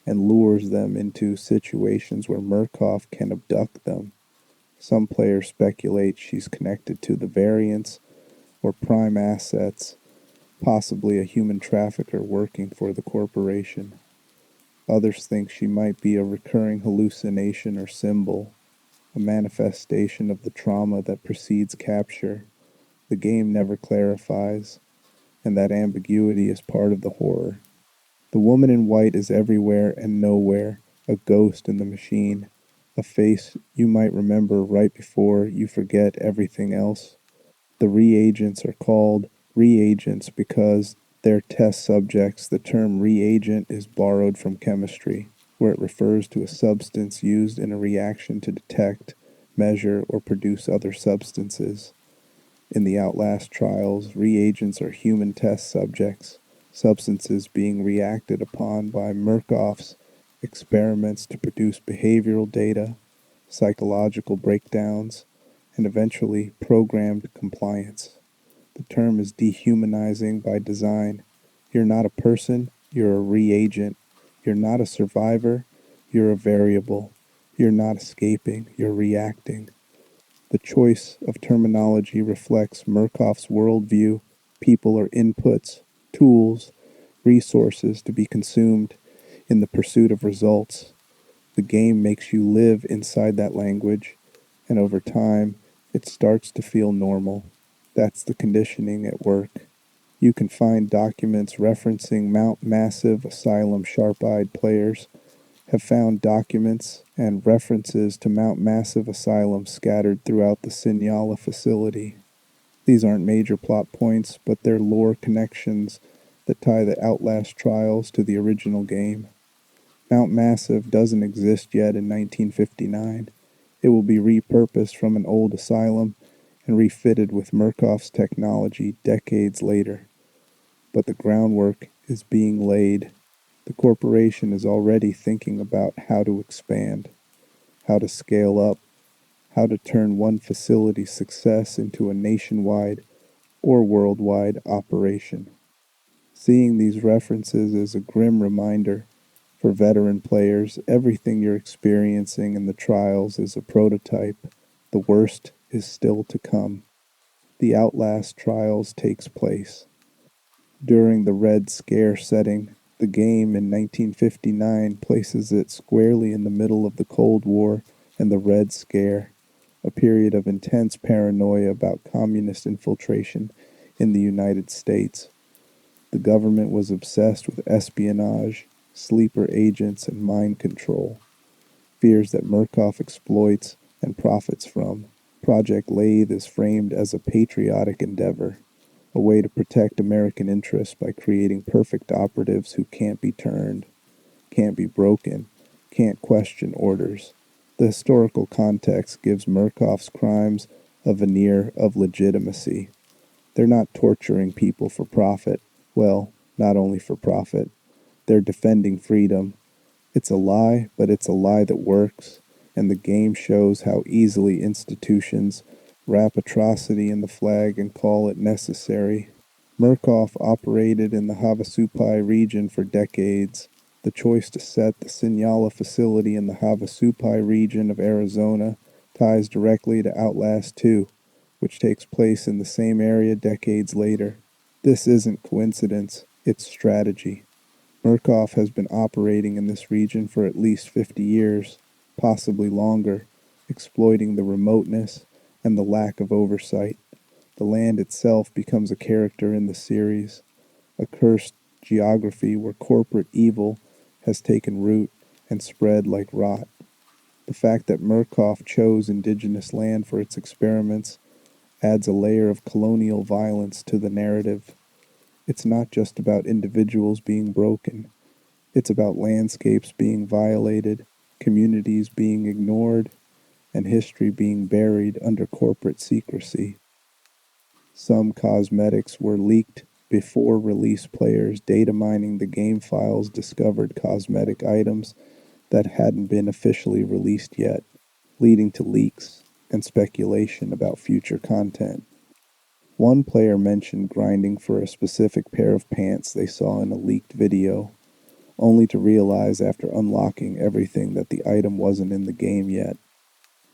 and lures them into situations where Murkoff can abduct them. Some players speculate she's connected to the variants or prime assets, possibly a human trafficker working for the corporation. Others think she might be a recurring hallucination or symbol, a manifestation of the trauma that precedes capture. The game never clarifies, and that ambiguity is part of the horror. The woman in white is everywhere and nowhere, a ghost in the machine, a face you might remember right before you forget everything else. The reagents are called reagents because they're test subjects. The term reagent is borrowed from chemistry, where it refers to a substance used in a reaction to detect, measure, or produce other substances. In the Outlast trials, reagents are human test subjects, substances being reacted upon by Murkoff's experiments to produce behavioral data, psychological breakdowns, and eventually programmed compliance. The term is dehumanizing by design. You're not a person, you're a reagent. You're not a survivor, you're a variable. You're not escaping, you're reacting. The choice of terminology reflects Murkoff's worldview. People are inputs, tools, resources to be consumed in the pursuit of results. The game makes you live inside that language, and over time, it starts to feel normal. That's the conditioning at work. You can find documents referencing Mount Massive Asylum. Sharp-eyed players have found documents and references to Mount Massive Asylum scattered throughout the Sinyala facility. These aren't major plot points, but they're lore connections that tie the Outlast trials to the original game. Mount Massive doesn't exist yet in 1959. It will be repurposed from an old asylum and refitted with Murkoff's technology decades later. But the groundwork is being laid. The corporation is already thinking about how to expand, how to scale up, how to turn one facility's success into a nationwide or worldwide operation. Seeing these references is a grim reminder. For veteran players, everything you're experiencing in the trials is a prototype. The worst is still to come. The Outlast trials takes place during the Red Scare setting. The game in 1959 places it squarely in the middle of the Cold War and the Red Scare, a period of intense paranoia about communist infiltration in the United States. The government was obsessed with espionage, sleeper agents, and mind control, fears that Murkoff exploits and profits from. Project Lathe is framed as a patriotic endeavor, a way to protect American interests by creating perfect operatives who can't be turned, can't be broken, can't question orders. The historical context gives Murkoff's crimes a veneer of legitimacy. They're not torturing people for profit. Well, not only for profit. They're defending freedom. It's a lie, but it's a lie that works, and the game shows how easily institutions wrap atrocity in the flag and call it necessary. Murkoff operated in the Havasupai region for decades. The choice to set the Sinyala facility in the Havasupai region of Arizona ties directly to Outlast 2, which takes place in the same area decades later. This isn't coincidence, it's strategy. Murkoff has been operating in this region for at least 50 years, possibly longer, exploiting the remoteness and the lack of oversight. The land itself becomes a character in the series, a cursed geography where corporate evil has taken root and spread like rot. The fact that Murkoff chose indigenous land for its experiments adds a layer of colonial violence to the narrative. It's not just about individuals being broken, it's about landscapes being violated, communities being ignored, and history being buried under corporate secrecy. Some cosmetics were leaked before release. Players data mining the game files discovered cosmetic items that hadn't been officially released yet, leading to leaks and speculation about future content. One player mentioned grinding for a specific pair of pants they saw in a leaked video, only to realize after unlocking everything that the item wasn't in the game yet.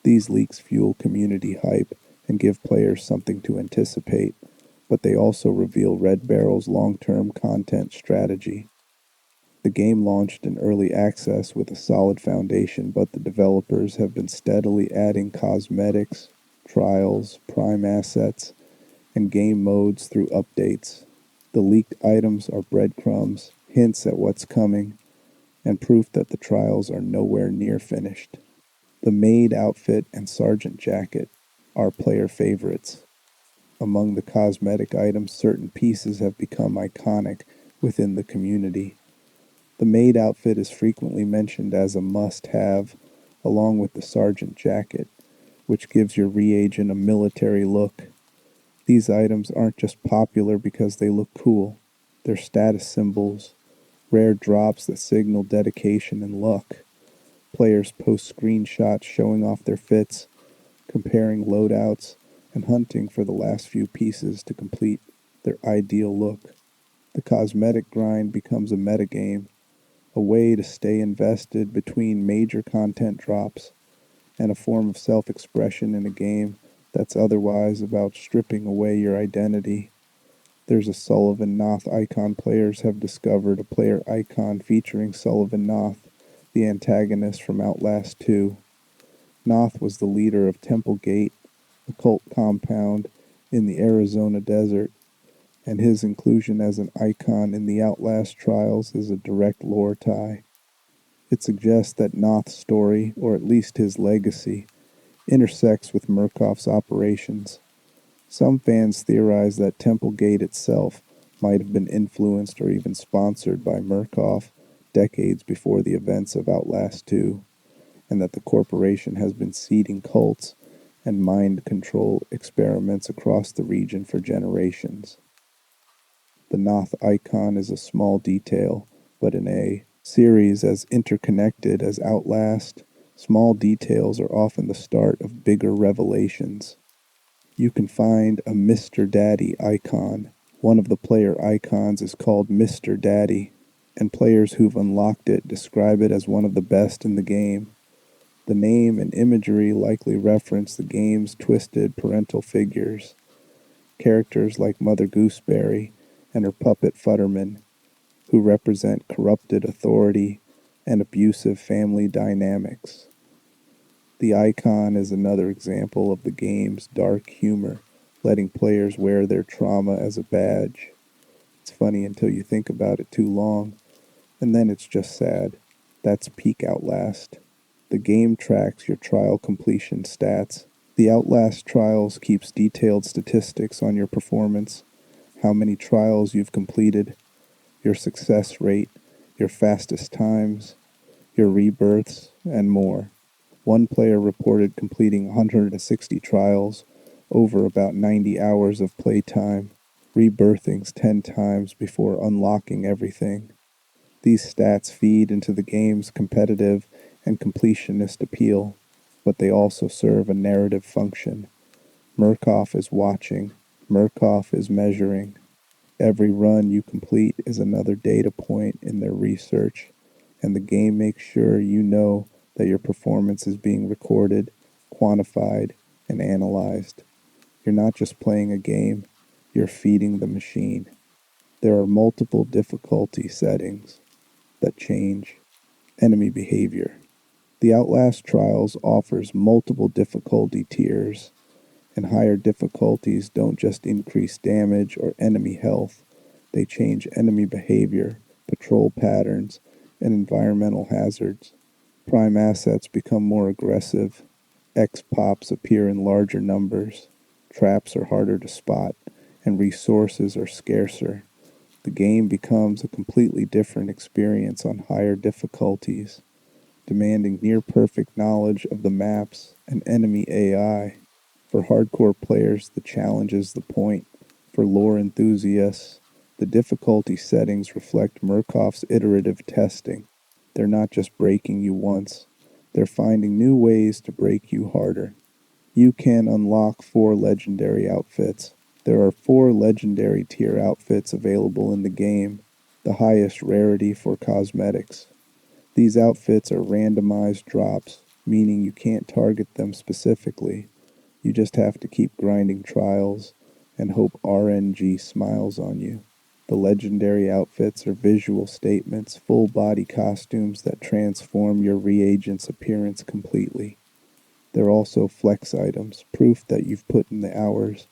These leaks fuel community hype and give players something to anticipate, but they also reveal Red Barrel's long-term content strategy. The game launched in early access with a solid foundation, but the developers have been steadily adding cosmetics, trials, prime assets, and game modes through updates. The leaked items are breadcrumbs, hints at what's coming, and proof that the trials are nowhere near finished. The maid outfit and sergeant jacket are player favorites. Among the cosmetic items, certain pieces have become iconic within the community. The maid outfit is frequently mentioned as a must-have, along with the sergeant jacket, which gives your reagent a military look. These items aren't just popular because they look cool. They're status symbols, rare drops that signal dedication and luck. Players post screenshots showing off their fits, comparing loadouts, and hunting for the last few pieces to complete their ideal look. The cosmetic grind becomes a metagame, a way to stay invested between major content drops, and a form of self-expression in a game that's otherwise about stripping away your identity. There's a Sullivan Noth icon. Players have discovered a player icon featuring Sullivan Noth, the antagonist from Outlast 2. Noth was the leader of Temple Gate, a cult compound in the Arizona desert, and his inclusion as an icon in the Outlast Trials is a direct lore tie. It suggests that Noth's story, or at least his legacy, intersects with Murkoff's operations. Some fans theorize that Temple Gate itself might have been influenced or even sponsored by Murkoff decades before the events of Outlast 2, and that the corporation has been seeding cults and mind control experiments across the region for generations. The Noth icon is a small detail, but in a series as interconnected as Outlast, small details are often the start of bigger revelations. You can find a Mr. Daddy icon. One of the player icons is called Mr. Daddy, and players who've unlocked it describe it as one of the best in the game. The name and imagery likely reference the game's twisted parental figures, characters like Mother Gooseberry and her puppet Futterman, who represent corrupted authority and abusive family dynamics. The icon is another example of the game's dark humor, letting players wear their trauma as a badge. It's funny until you think about it too long, and then it's just sad. That's peak Outlast. The game tracks your trial completion stats. The Outlast Trials keeps detailed statistics on your performance, how many trials you've completed, your success rate, your fastest times, your rebirths, and more. One player reported completing 160 trials over about 90 hours of playtime, rebirthings 10 times before unlocking everything. These stats feed into the game's competitive and completionist appeal, but they also serve a narrative function. Murkoff is watching. Murkoff is measuring. Every run you complete is another data point in their research, and the game makes sure you know that your performance is being recorded, quantified, and analyzed. You're not just playing a game, you're feeding the machine. There are multiple difficulty settings that change enemy behavior. The Outlast Trials offers multiple difficulty tiers, and higher difficulties don't just increase damage or enemy health, they change enemy behavior, patrol patterns, and environmental hazards. Prime assets become more aggressive, X-pops appear in larger numbers, traps are harder to spot, and resources are scarcer. The game becomes a completely different experience on higher difficulties, demanding near-perfect knowledge of the maps and enemy AI. For hardcore players, the challenge is the point. For lore enthusiasts, the difficulty settings reflect Murkoff's iterative testing. They're not just breaking you once, they're finding new ways to break you harder. You can unlock 4 legendary outfits. There are 4 legendary tier outfits available in the game, the highest rarity for cosmetics. These outfits are randomized drops, meaning you can't target them specifically. You just have to keep grinding trials and hope RNG smiles on you. The legendary outfits are visual statements, full-body costumes that transform your reagent's appearance completely. They're also flex items, proof that you've put in the hours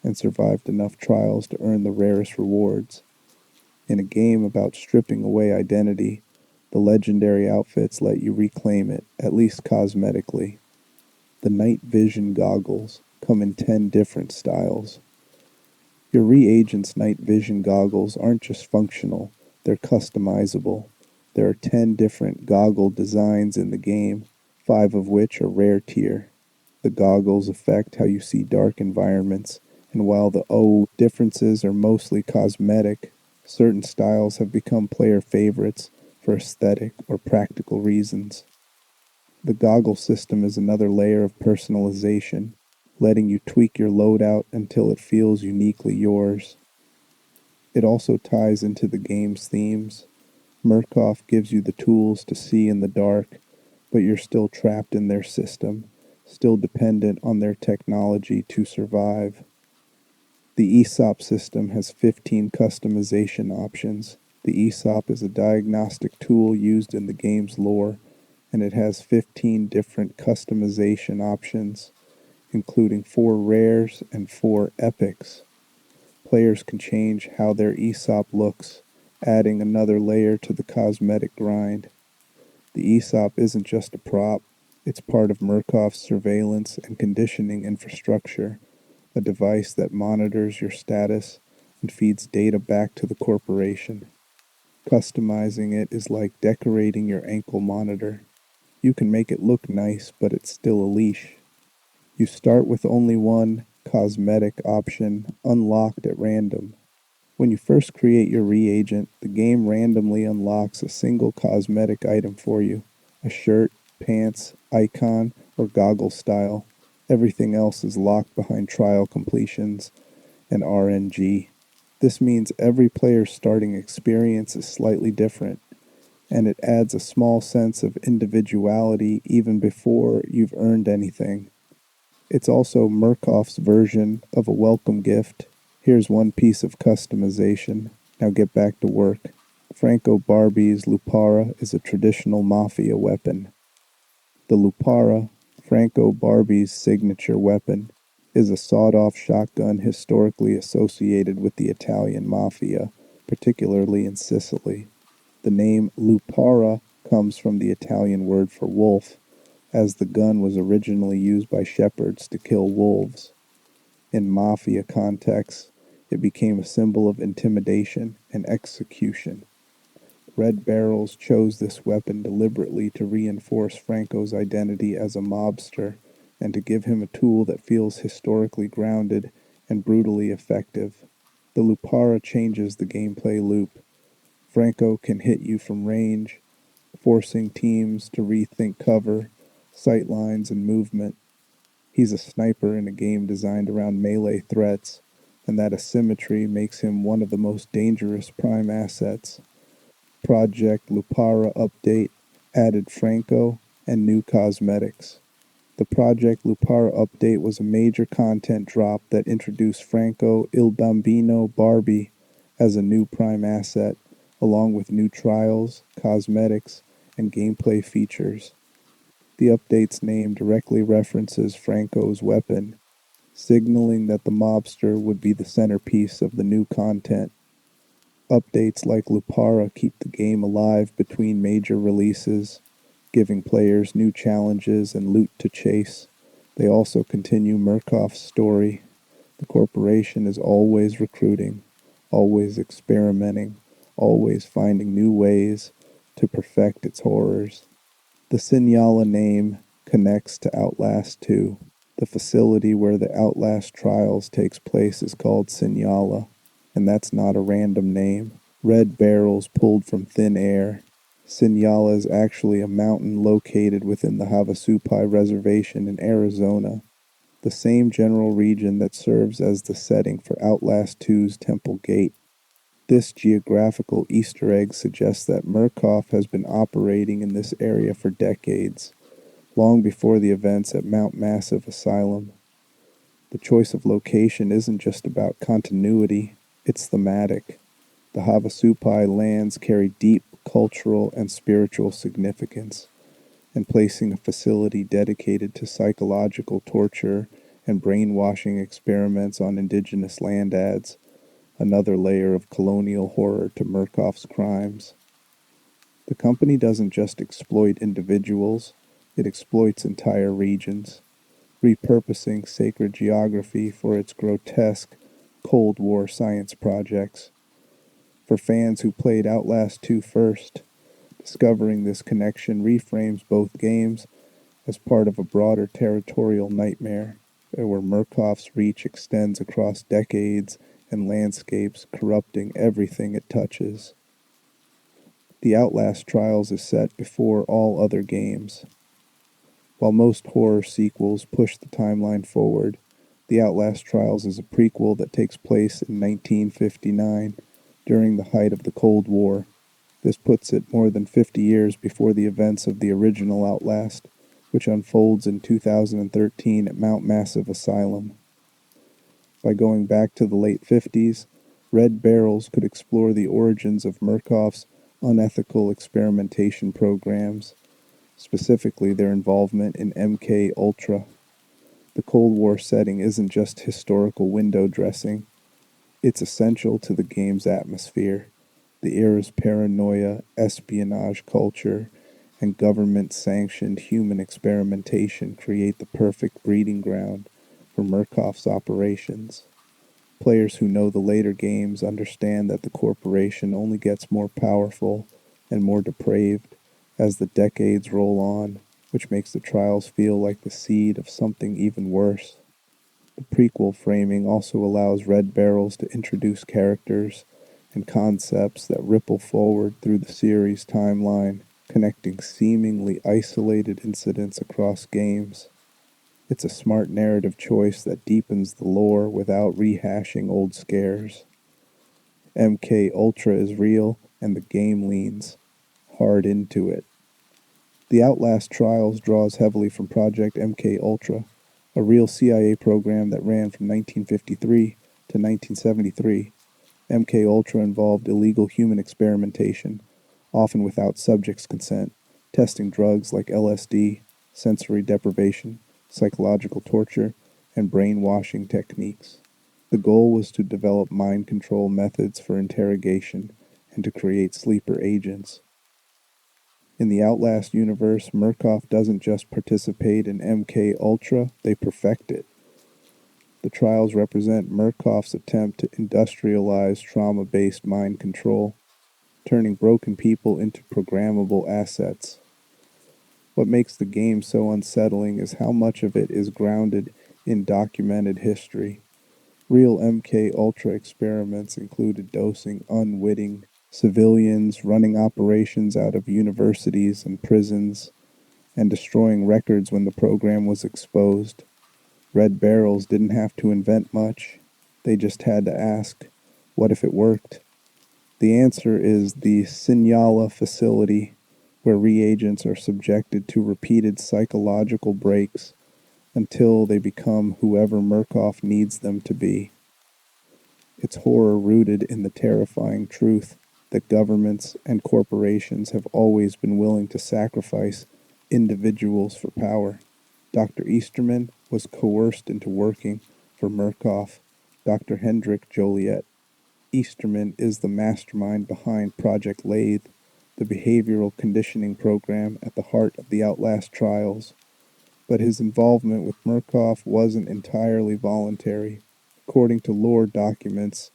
and survived enough trials to earn the rarest rewards. In a game about stripping away identity, the legendary outfits let you reclaim it, at least cosmetically. The night vision goggles come in 10 different styles. Your reagent's night vision goggles aren't just functional, they're customizable. There are 10 different goggle designs in the game, 5 of which are rare tier. The goggles affect how you see dark environments, and while the differences are mostly cosmetic, certain styles have become player favorites for aesthetic or practical reasons. The goggle system is another layer of personalization, letting you tweak your loadout until it feels uniquely yours. It also ties into the game's themes. Murkoff gives you the tools to see in the dark, but you're still trapped in their system, still dependent on their technology to survive. The ESOP system has 15 customization options. The ESOP is a diagnostic tool used in the game's lore, and it has 15 different customization options, including 4 rares and 4 epics. Players can change how their ESOP looks, adding another layer to the cosmetic grind. The ESOP isn't just a prop, it's part of Murkoff's surveillance and conditioning infrastructure, a device that monitors your status and feeds data back to the corporation. Customizing it is like decorating your ankle monitor. You can make it look nice, but it's still a leash. You start with only one cosmetic option unlocked at random. When you first create your reagent, the game randomly unlocks a single cosmetic item for you, a shirt, pants, icon, or goggle style. Everything else is locked behind trial completions and RNG. This means every player's starting experience is slightly different, and it adds a small sense of individuality even before you've earned anything. It's also Murkoff's version of a welcome gift. Here's one piece of customization. Now get back to work. Franco Barbi's Lupara is a traditional mafia weapon. The Lupara, Franco Barbi's signature weapon, is a sawed-off shotgun historically associated with the Italian mafia, particularly in Sicily. The name Lupara comes from the Italian word for wolf, as the gun was originally used by shepherds to kill wolves. In mafia contexts, it became a symbol of intimidation and execution. Red Barrels chose this weapon deliberately to reinforce Franco's identity as a mobster and to give him a tool that feels historically grounded and brutally effective. The Lupara changes the gameplay loop. Franco can hit you from range, forcing teams to rethink cover, sightlines, and movement. He's a sniper in a game designed around melee threats, and that asymmetry makes him one of the most dangerous prime assets. Project Lupara update added Franco and new cosmetics. The Project Lupara update was a major content drop that introduced Franco Il Bambino Barbie as a new prime asset, along with new trials, cosmetics, and gameplay features. The update's name directly references Franco's weapon, signaling that the mobster would be the centerpiece of the new content. Updates like Lupara keep the game alive between major releases, giving players new challenges and loot to chase. They also continue Murkoff's story. The corporation is always recruiting, always experimenting, always finding new ways to perfect its horrors. The Sinyala name connects to Outlast 2. The facility where the Outlast Trials takes place is called Sinyala, and that's not a random name. Red barrels pulled from thin air. Sinyala is actually a mountain located within the Havasupai Reservation in Arizona, the same general region that serves as the setting for Outlast 2's Temple Gate. This geographical Easter egg suggests that Murkoff has been operating in this area for decades, long before the events at Mount Massive Asylum. The choice of location isn't just about continuity, it's thematic. The Havasupai lands carry deep cultural and spiritual significance, and placing a facility dedicated to psychological torture and brainwashing experiments on indigenous land adds another layer of colonial horror to Murkoff's crimes. The company doesn't just exploit individuals, it exploits entire regions, repurposing sacred geography for its grotesque Cold War science projects. For fans who played Outlast 2 first, discovering this connection reframes both games as part of a broader territorial nightmare, where Murkoff's reach extends across decades and landscapes, corrupting everything it touches. The Outlast Trials is set before all other games. While most horror sequels push the timeline forward, The Outlast Trials is a prequel that takes place in 1959, during the height of the Cold War. This puts it more than 50 years before the events of the original Outlast, which unfolds in 2013 at Mount Massive Asylum. By going back to the late 50s, Red Barrels could explore the origins of Murkoff's unethical experimentation programs, specifically their involvement in MK Ultra. The Cold War setting isn't just historical window dressing, it's essential to the game's atmosphere. The era's paranoia, espionage culture, and government-sanctioned human experimentation create the perfect breeding ground for Murkoff's operations. Players who know the later games understand that the corporation only gets more powerful and more depraved as the decades roll on, which makes the trials feel like the seed of something even worse. The prequel framing also allows Red Barrels to introduce characters and concepts that ripple forward through the series' timeline, connecting seemingly isolated incidents across games. It's a smart narrative choice that deepens the lore without rehashing old scares. MK Ultra is real, and the game leans hard into it. The Outlast Trials draws heavily from Project MK Ultra, a real CIA program that ran from 1953 to 1973. MK Ultra involved illegal human experimentation, often without subjects' consent, testing drugs like LSD, sensory deprivation, psychological torture, and brainwashing techniques. The goal was to develop mind control methods for interrogation and to create sleeper agents. In the Outlast universe, Murkoff doesn't just participate in MK Ultra, they perfect it. The trials represent Murkoff's attempt to industrialize trauma-based mind control, turning broken people into programmable assets. What makes the game so unsettling is how much of it is grounded in documented history. Real MK Ultra experiments included dosing unwitting civilians, running operations out of universities and prisons, and destroying records when the program was exposed. Red Barrels didn't have to invent much. They just had to ask, what if it worked? The answer is the Sinyala facility, where reagents are subjected to repeated psychological breaks until they become whoever Murkoff needs them to be. It's horror rooted in the terrifying truth that governments and corporations have always been willing to sacrifice individuals for power. Dr. Easterman was coerced into working for Murkoff, Dr. Hendrik Joliet. Easterman is the mastermind behind Project Lathe, the behavioral conditioning program at the heart of the Outlast trials. But his involvement with Murkoff wasn't entirely voluntary. According to lore documents,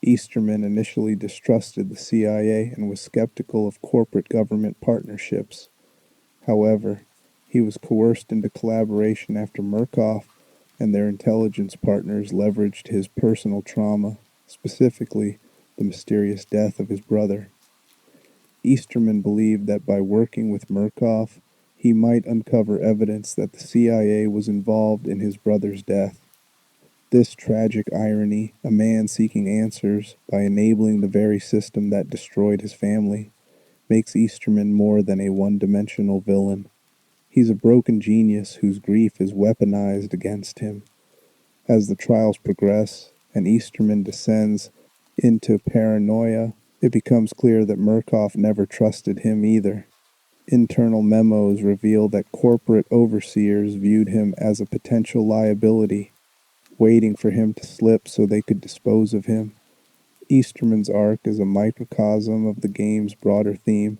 Easterman initially distrusted the CIA and was skeptical of corporate government partnerships. However, he was coerced into collaboration after Murkoff and their intelligence partners leveraged his personal trauma, specifically the mysterious death of his brother. Easterman believed that by working with Murkoff, he might uncover evidence that the CIA was involved in his brother's death. This tragic irony, a man seeking answers by enabling the very system that destroyed his family, makes Easterman more than a one-dimensional villain. He's a broken genius whose grief is weaponized against him. As the trials progress and Easterman descends into paranoia, it becomes clear that Murkoff never trusted him either. Internal memos reveal that corporate overseers viewed him as a potential liability, waiting for him to slip so they could dispose of him. Easterman's arc is a microcosm of the game's broader theme.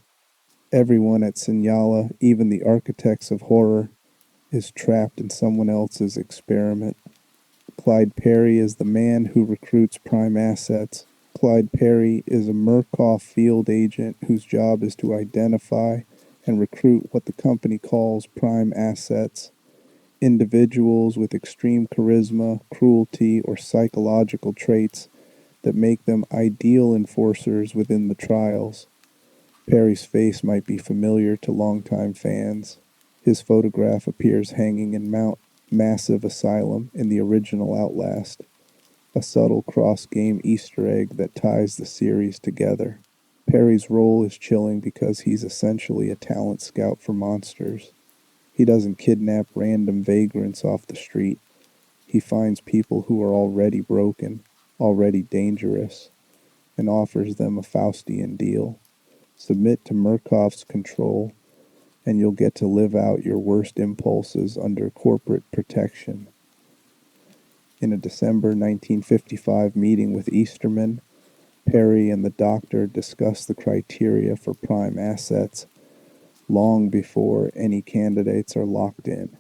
Everyone at Signala, even the architects of horror, is trapped in someone else's experiment. Clyde Perry is the man who recruits prime assets. Clyde Perry is a Murkoff field agent whose job is to identify and recruit what the company calls prime assets, individuals with extreme charisma, cruelty, or psychological traits that make them ideal enforcers within the trials. Perry's face might be familiar to longtime fans. His photograph appears hanging in Mount Massive Asylum in the original Outlast, a subtle cross-game Easter egg that ties the series together. Perry's role is chilling because he's essentially a talent scout for monsters. He doesn't kidnap random vagrants off the street. He finds people who are already broken, already dangerous, and offers them a Faustian deal. Submit to Murkoff's control, and you'll get to live out your worst impulses under corporate protection. In a December 1955 meeting with Easterman, Perry and the doctor discuss the criteria for prime assets long before any candidates are locked in.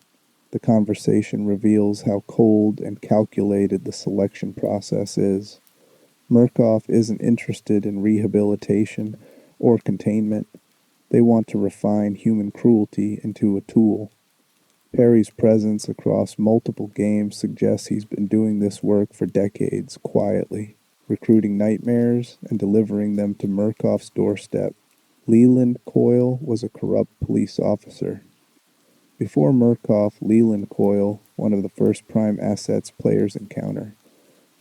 The conversation reveals how cold and calculated the selection process is. Murkoff isn't interested in rehabilitation or containment. They want to refine human cruelty into a tool. Perry's presence across multiple games suggests he's been doing this work for decades, quietly, recruiting nightmares and delivering them to Murkoff's doorstep. Leland Coyle was a corrupt police officer. Before Murkoff, Leland Coyle, one of the first prime assets players encounter,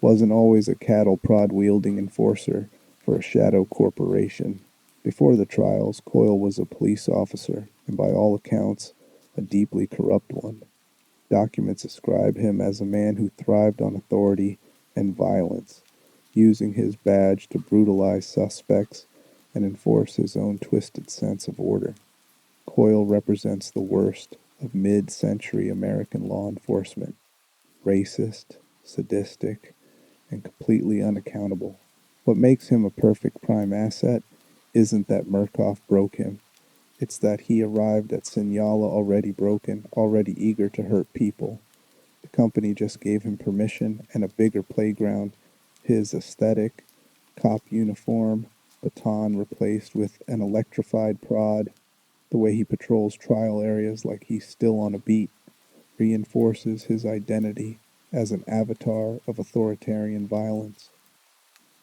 wasn't always a cattle prod wielding enforcer for a shadow corporation. Before the trials, Coyle was a police officer, and by all accounts, a deeply corrupt one. Documents ascribe him as a man who thrived on authority and violence, using his badge to brutalize suspects and enforce his own twisted sense of order. Coyle represents the worst of mid-century American law enforcement: racist, sadistic, and completely unaccountable. What makes him a perfect prime asset isn't that Murkoff broke him. It's that he arrived at Signala already broken, already eager to hurt people. The company just gave him permission and a bigger playground. His aesthetic, cop uniform, baton replaced with an electrified prod, the way he patrols trial areas like he's still on a beat, reinforces his identity as an avatar of authoritarian violence.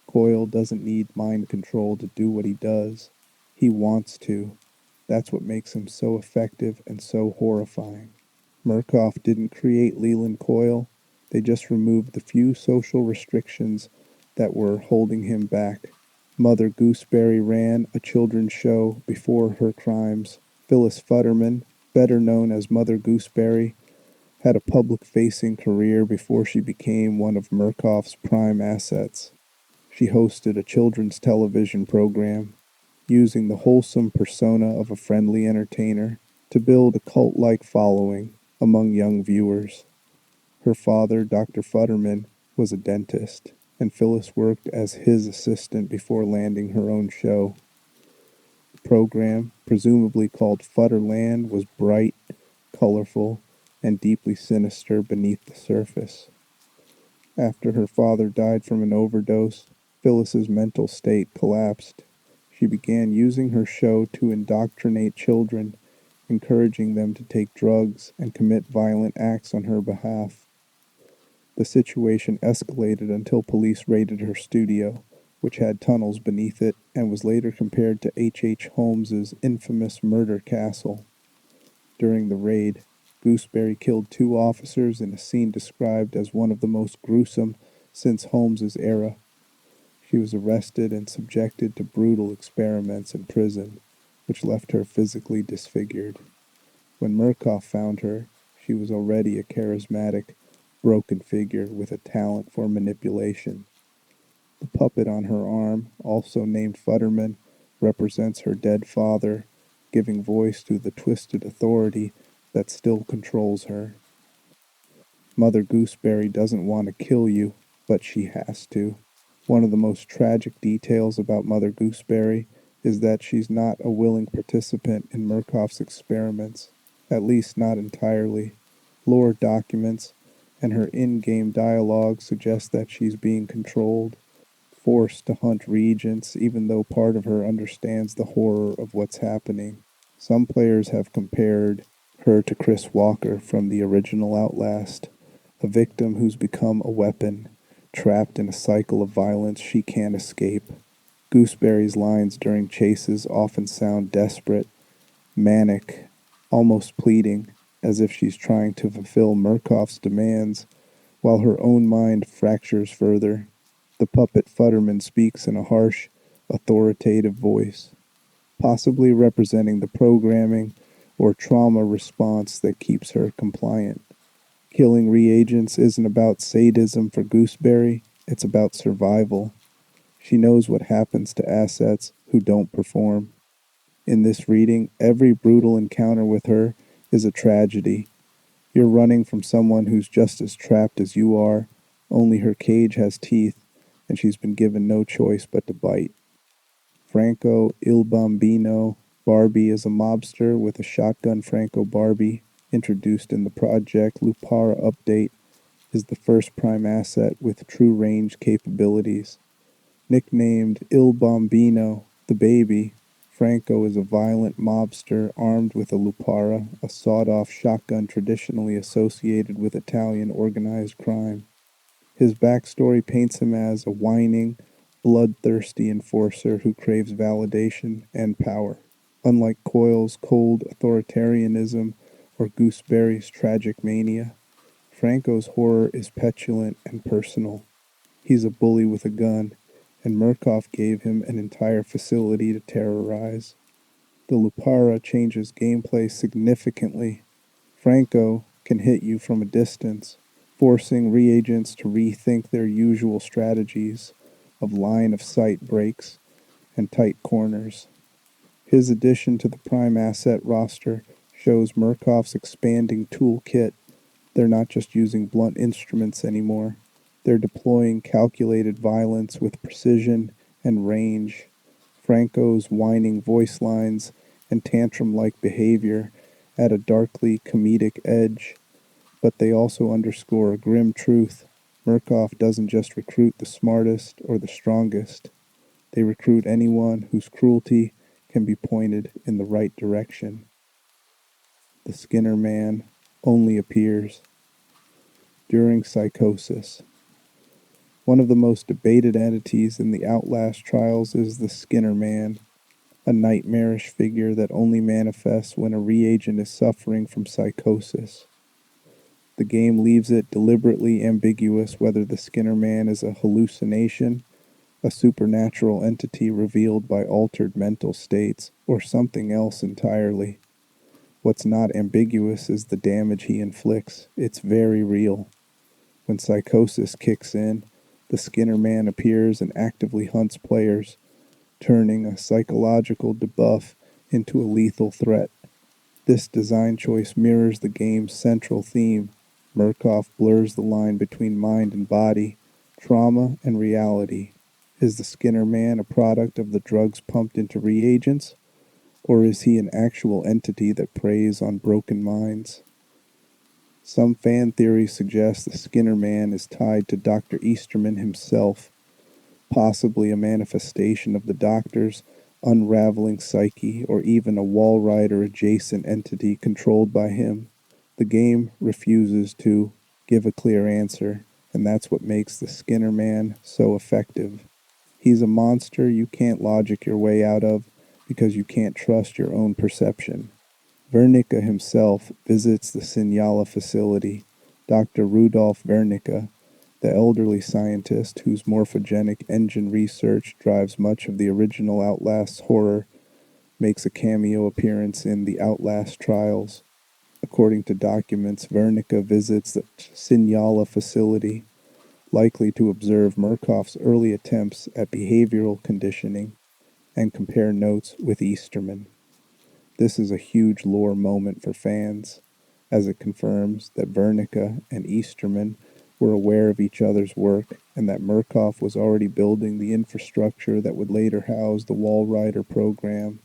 Coyle doesn't need mind control to do what he does. He wants to. That's what makes him so effective and so horrifying. Murkoff didn't create Leland Coyle. They just removed the few social restrictions that were holding him back. Mother Gooseberry ran a children's show before her crimes. Phyllis Futterman, better known as Mother Gooseberry, had a public-facing career before she became one of Murkoff's prime assets. She hosted a children's television program, using the wholesome persona of a friendly entertainer to build a cult-like following among young viewers. Her father, Dr. Futterman, was a dentist, and Phyllis worked as his assistant before landing her own show. program, presumably called Futterland, was bright, colorful, and deeply sinister beneath the surface. After her father died from an overdose, Phyllis's mental state collapsed. She began using her show to indoctrinate children, encouraging them to take drugs and commit violent acts on her behalf. The situation escalated until police raided her studio, which had tunnels beneath it and was later compared to H. Holmes's infamous murder castle. During the raid, Gooseberry killed 2 officers in a scene described as one of the most gruesome since Holmes's era. She was arrested and subjected to brutal experiments in prison, which left her physically disfigured. When Murkoff found her, she was already a charismatic, broken figure with a talent for manipulation. The puppet on her arm, also named Futterman, represents her dead father, giving voice to the twisted authority that still controls her. Mother Gooseberry doesn't want to kill you, but she has to. One of the most tragic details about Mother Gooseberry is that she's not a willing participant in Murkoff's experiments, at least not entirely. Lore documents and her in-game dialogue suggest that she's being controlled, forced to hunt reagents even though part of her understands the horror of what's happening. Some players have compared her to Chris Walker from the original Outlast, a victim who's become a weapon, trapped in a cycle of violence she can't escape. Gooseberry's lines during chases often sound desperate, manic, almost pleading, as if she's trying to fulfill Murkoff's demands, while her own mind fractures further. The puppet Futterman speaks in a harsh, authoritative voice, possibly representing the programming or trauma response that keeps her compliant. Killing reagents isn't about sadism for Gooseberry, it's about survival. She knows what happens to assets who don't perform. In this reading, every brutal encounter with her is a tragedy. You're running from someone who's just as trapped as you are, only her cage has teeth, and she's been given no choice but to bite. Franco Il Bambino Barbie is a mobster with a shotgun. Franco Barbie, introduced in the Project Lupara update, is the first prime asset with true range capabilities. Nicknamed Il Bambino, the baby, Franco is a violent mobster armed with a Lupara, a sawed-off shotgun traditionally associated with Italian organized crime. His backstory paints him as a whining, bloodthirsty enforcer who craves validation and power. Unlike Coyle's cold authoritarianism or Gooseberry's tragic mania, Franco's horror is petulant and personal. He's a bully with a gun, and Murkoff gave him an entire facility to terrorize. The Lupara changes gameplay significantly. Franco can hit you from a distance, forcing reagents to rethink their usual strategies of line-of-sight breaks and tight corners. His addition to the Prime Asset roster shows Murkoff's expanding toolkit. They're not just using blunt instruments anymore. They're deploying calculated violence with precision and range. Franco's whining voice lines and tantrum-like behavior add a darkly comedic edge, but they also underscore a grim truth. Murkoff doesn't just recruit the smartest or the strongest. They recruit anyone whose cruelty can be pointed in the right direction. The Skinner Man only appears during psychosis. One of the most debated entities in the Outlast trials is the Skinner Man, a nightmarish figure that only manifests when a reagent is suffering from psychosis. The game leaves it deliberately ambiguous whether the Skinner Man is a hallucination, a supernatural entity revealed by altered mental states, or something else entirely. What's not ambiguous is the damage he inflicts. It's very real. When psychosis kicks in, the Skinner Man appears and actively hunts players, turning a psychological debuff into a lethal threat. This design choice mirrors the game's central theme. Murkoff blurs the line between mind and body, trauma and reality. Is the Skinner Man a product of the drugs pumped into reagents, Or is he an actual entity that preys on broken minds? Some fan theories suggest the Skinner Man is tied to Dr. Easterman himself, possibly a manifestation of the Doctor's unraveling psyche, or even a Walrider adjacent entity controlled by him. The game refuses to give a clear answer, and that's what makes the Skinner Man so effective. He's a monster you can't logic your way out of because you can't trust your own perception. Wernicke himself visits the Signala facility. Dr. Rudolf Wernicke, the elderly scientist whose morphogenic engine research drives much of the original Outlast's horror, makes a cameo appearance in the Outlast Trials. According to documents, Wernicke visits the Signala facility, likely to observe Murkoff's early attempts at behavioral conditioning and compare notes with Easterman. This is a huge lore moment for fans, as it confirms that Wernicke and Easterman were aware of each other's work and that Murkoff was already building the infrastructure that would later house the Walrider program.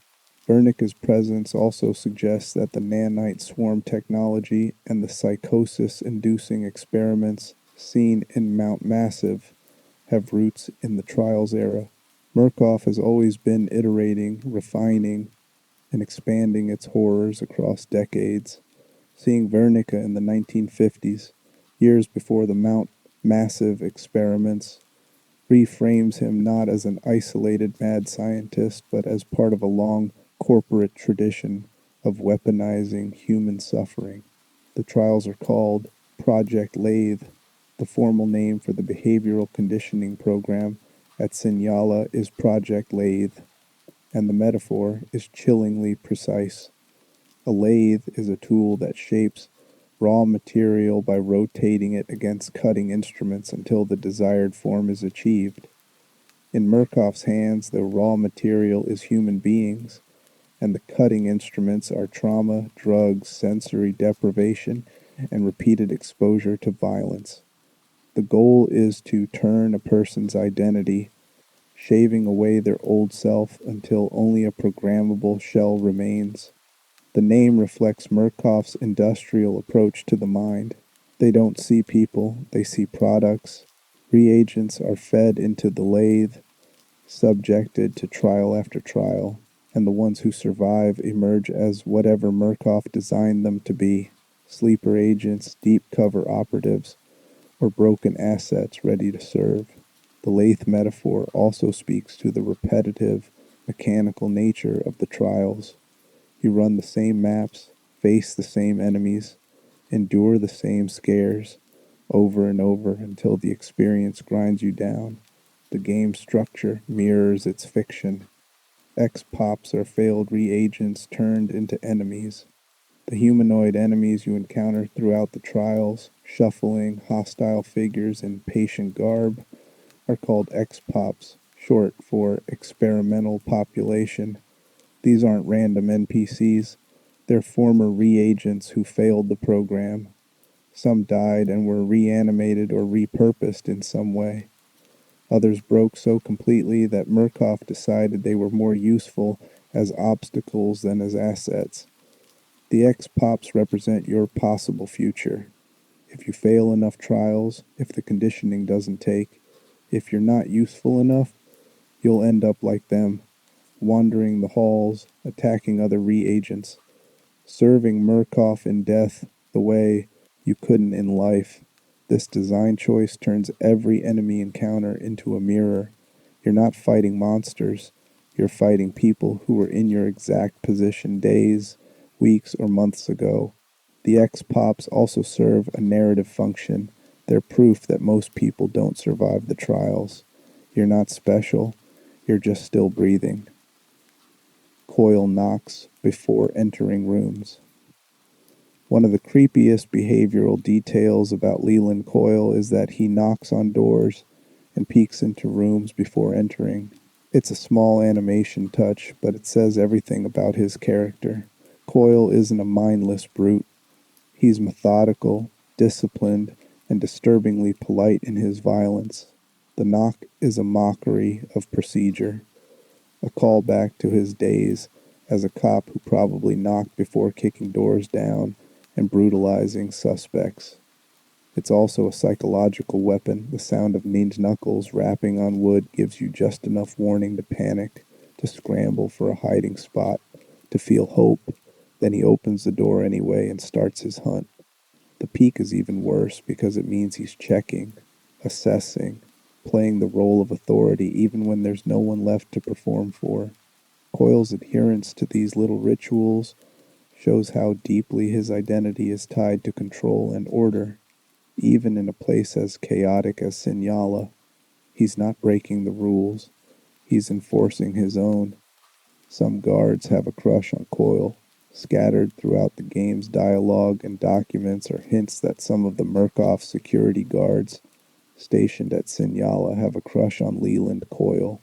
Wernicke's presence also suggests that the nanite swarm technology and the psychosis-inducing experiments seen in Mount Massive have roots in the Trials era. Murkoff has always been iterating, refining, and expanding its horrors across decades. Seeing Wernicke in the 1950s, years before the Mount Massive experiments, reframes him not as an isolated mad scientist, but as part of a long corporate tradition of weaponizing human suffering. The trials are called Project Lathe. The formal name for the behavioral conditioning program at Signala is Project Lathe, and the metaphor is chillingly precise. A lathe is a tool that shapes raw material by rotating it against cutting instruments until the desired form is achieved. In Murkoff's hands, the raw material is human beings, and the cutting instruments are trauma, drugs, sensory deprivation, and repeated exposure to violence. The goal is to turn a person's identity, shaving away their old self until only a programmable shell remains. The name reflects Murkoff's industrial approach to the mind. They don't see people, they see products. Reagents are fed into the lathe, subjected to trial after trial, and the ones who survive emerge as whatever Murkoff designed them to be: sleeper agents, deep cover operatives, or broken assets ready to serve. The lathe metaphor also speaks to the repetitive, mechanical nature of the trials. You run the same maps, face the same enemies, endure the same scares, over and over until the experience grinds you down. The game's structure mirrors its fiction. X-pops are failed reagents turned into enemies. The humanoid enemies you encounter throughout the trials, shuffling, hostile figures in patient garb, are called X-pops, short for experimental population. These aren't random NPCs. They're former reagents who failed the program. Some died and were reanimated or repurposed in some way. Others broke so completely that Murkoff decided they were more useful as obstacles than as assets. The X-Pops represent your possible future. If you fail enough trials, if the conditioning doesn't take, if you're not useful enough, you'll end up like them, wandering the halls, attacking other reagents, serving Murkoff in death the way you couldn't in life. This design choice turns every enemy encounter into a mirror. You're not fighting monsters. You're fighting people who were in your exact position days, weeks, or months ago. The X-Pops also serve a narrative function. They're proof that most people don't survive the trials. You're not special. You're just still breathing. Coil knocks before entering rooms. One of the creepiest behavioral details about Leland Coil is that he knocks on doors and peeks into rooms before entering. It's a small animation touch, but it says everything about his character. Coil isn't a mindless brute. He's methodical, disciplined, and disturbingly polite in his violence. The knock is a mockery of procedure, a callback to his days as a cop who probably knocked before kicking doors down and brutalizing suspects. It's also a psychological weapon. The sound of Neen's knuckles rapping on wood gives you just enough warning to panic, to scramble for a hiding spot, to feel hope. Then he opens the door anyway and starts his hunt. The peek is even worse because it means he's checking, assessing, playing the role of authority even when there's no one left to perform for. Coyle's adherence to these little rituals shows how deeply his identity is tied to control and order. Even in a place as chaotic as Sinyala, he's not breaking the rules, he's enforcing his own. Some guards have a crush on Coyle. Scattered throughout the game's dialogue and documents are hints that some of the Murkoff security guards stationed at Sinyala have a crush on Leland Coyle.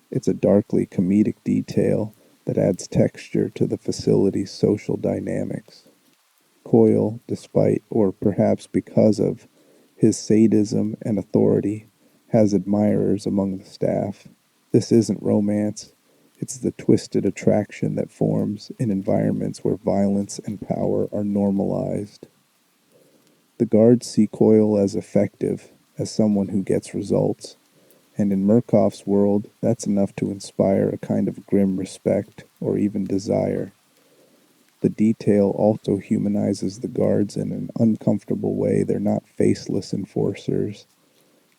It's a darkly comedic detail that adds texture to the facility's social dynamics. Coyle, despite, or perhaps because of, his sadism and authority, has admirers among the staff. This isn't romance, it's the twisted attraction that forms in environments where violence and power are normalized. The guards see Coyle as effective, as someone who gets results, and in Murkoff's world, that's enough to inspire a kind of grim respect or even desire. The detail also humanizes the guards in an uncomfortable way. They're not faceless enforcers.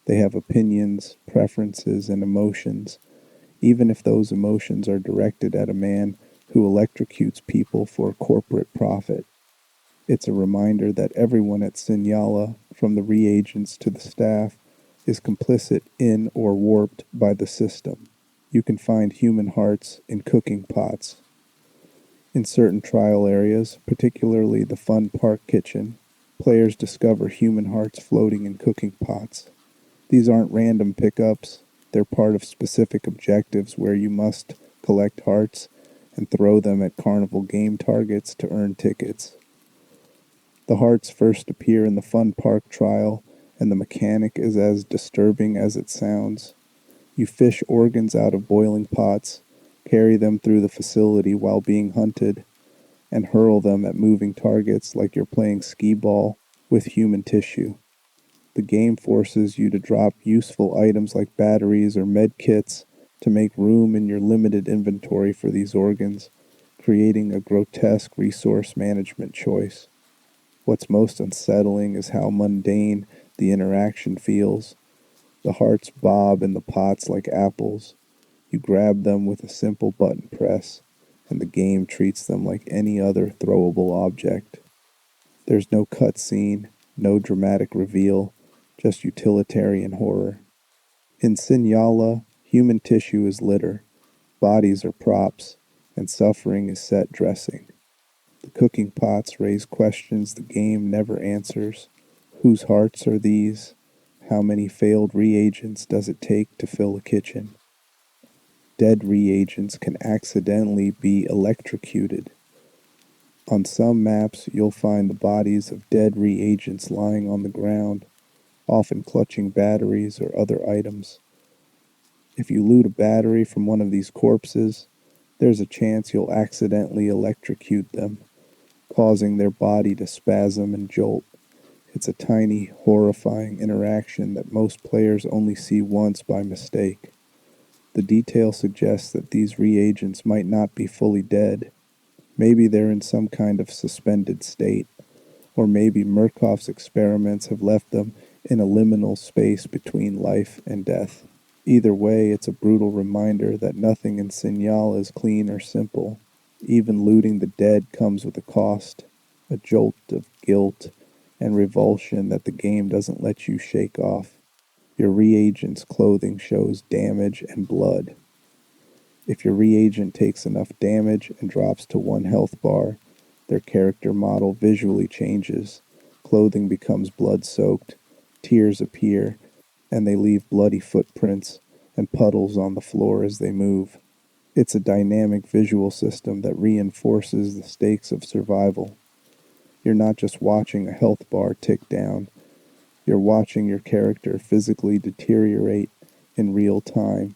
They have opinions, preferences, and emotions, even if those emotions are directed at a man who electrocutes people for corporate profit. It's a reminder that everyone at Sinyala, from the reagents to the staff, is complicit in or warped by the system. You can find human hearts in cooking pots. In certain trial areas, particularly the fun park kitchen, players discover human hearts floating in cooking pots. These aren't random pickups, they're part of specific objectives where you must collect hearts and throw them at carnival game targets to earn tickets. The hearts first appear in the fun park trial, and the mechanic is as disturbing as it sounds. You fish organs out of boiling pots, carry them through the facility while being hunted, and hurl them at moving targets like you're playing skee-ball with human tissue. The game forces you to drop useful items like batteries or med kits to make room in your limited inventory for these organs, creating a grotesque resource management choice. What's most unsettling is how mundane the interaction feels. The hearts bob in the pots like apples. You grab them with a simple button press, and the game treats them like any other throwable object. There's no cutscene, no dramatic reveal, just utilitarian horror. In Sinyala, human tissue is litter, bodies are props, and suffering is set dressing. The cooking pots raise questions the game never answers. Whose hearts are these? How many failed reagents does it take to fill a kitchen? Dead reagents can accidentally be electrocuted. On some maps, you'll find the bodies of dead reagents lying on the ground, often clutching batteries or other items. If you loot a battery from one of these corpses, there's a chance you'll accidentally electrocute them, causing their body to spasm and jolt. It's a tiny, horrifying interaction that most players only see once by mistake. The detail suggests that these reagents might not be fully dead. Maybe they're in some kind of suspended state, or maybe Murkoff's experiments have left them in a liminal space between life and death. Either way, it's a brutal reminder that nothing in Signal is clean or simple. Even looting the dead comes with a cost, a jolt of guilt and revulsion that the game doesn't let you shake off. Your reagent's clothing shows damage and blood. If your reagent takes enough damage and drops to 1 health bar, their character model visually changes. Clothing becomes blood-soaked, tears appear, and they leave bloody footprints and puddles on the floor as they move. It's a dynamic visual system that reinforces the stakes of survival. You're not just watching a health bar tick down, you're watching your character physically deteriorate in real time.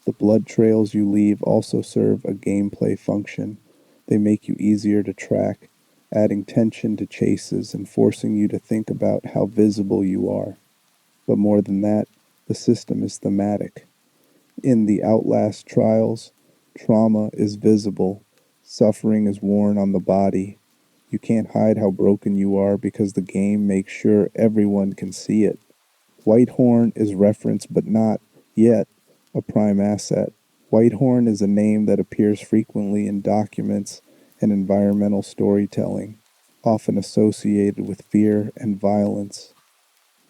The blood trails you leave also serve a gameplay function. They make you easier to track, adding tension to chases and forcing you to think about how visible you are. But more than that, the system is thematic. In the Outlast trials, trauma is visible, suffering is worn on the body. You can't hide how broken you are because the game makes sure everyone can see it. Whitehorn is referenced but not, yet, a prime asset. Whitehorn is a name that appears frequently in documents and environmental storytelling, often associated with fear and violence.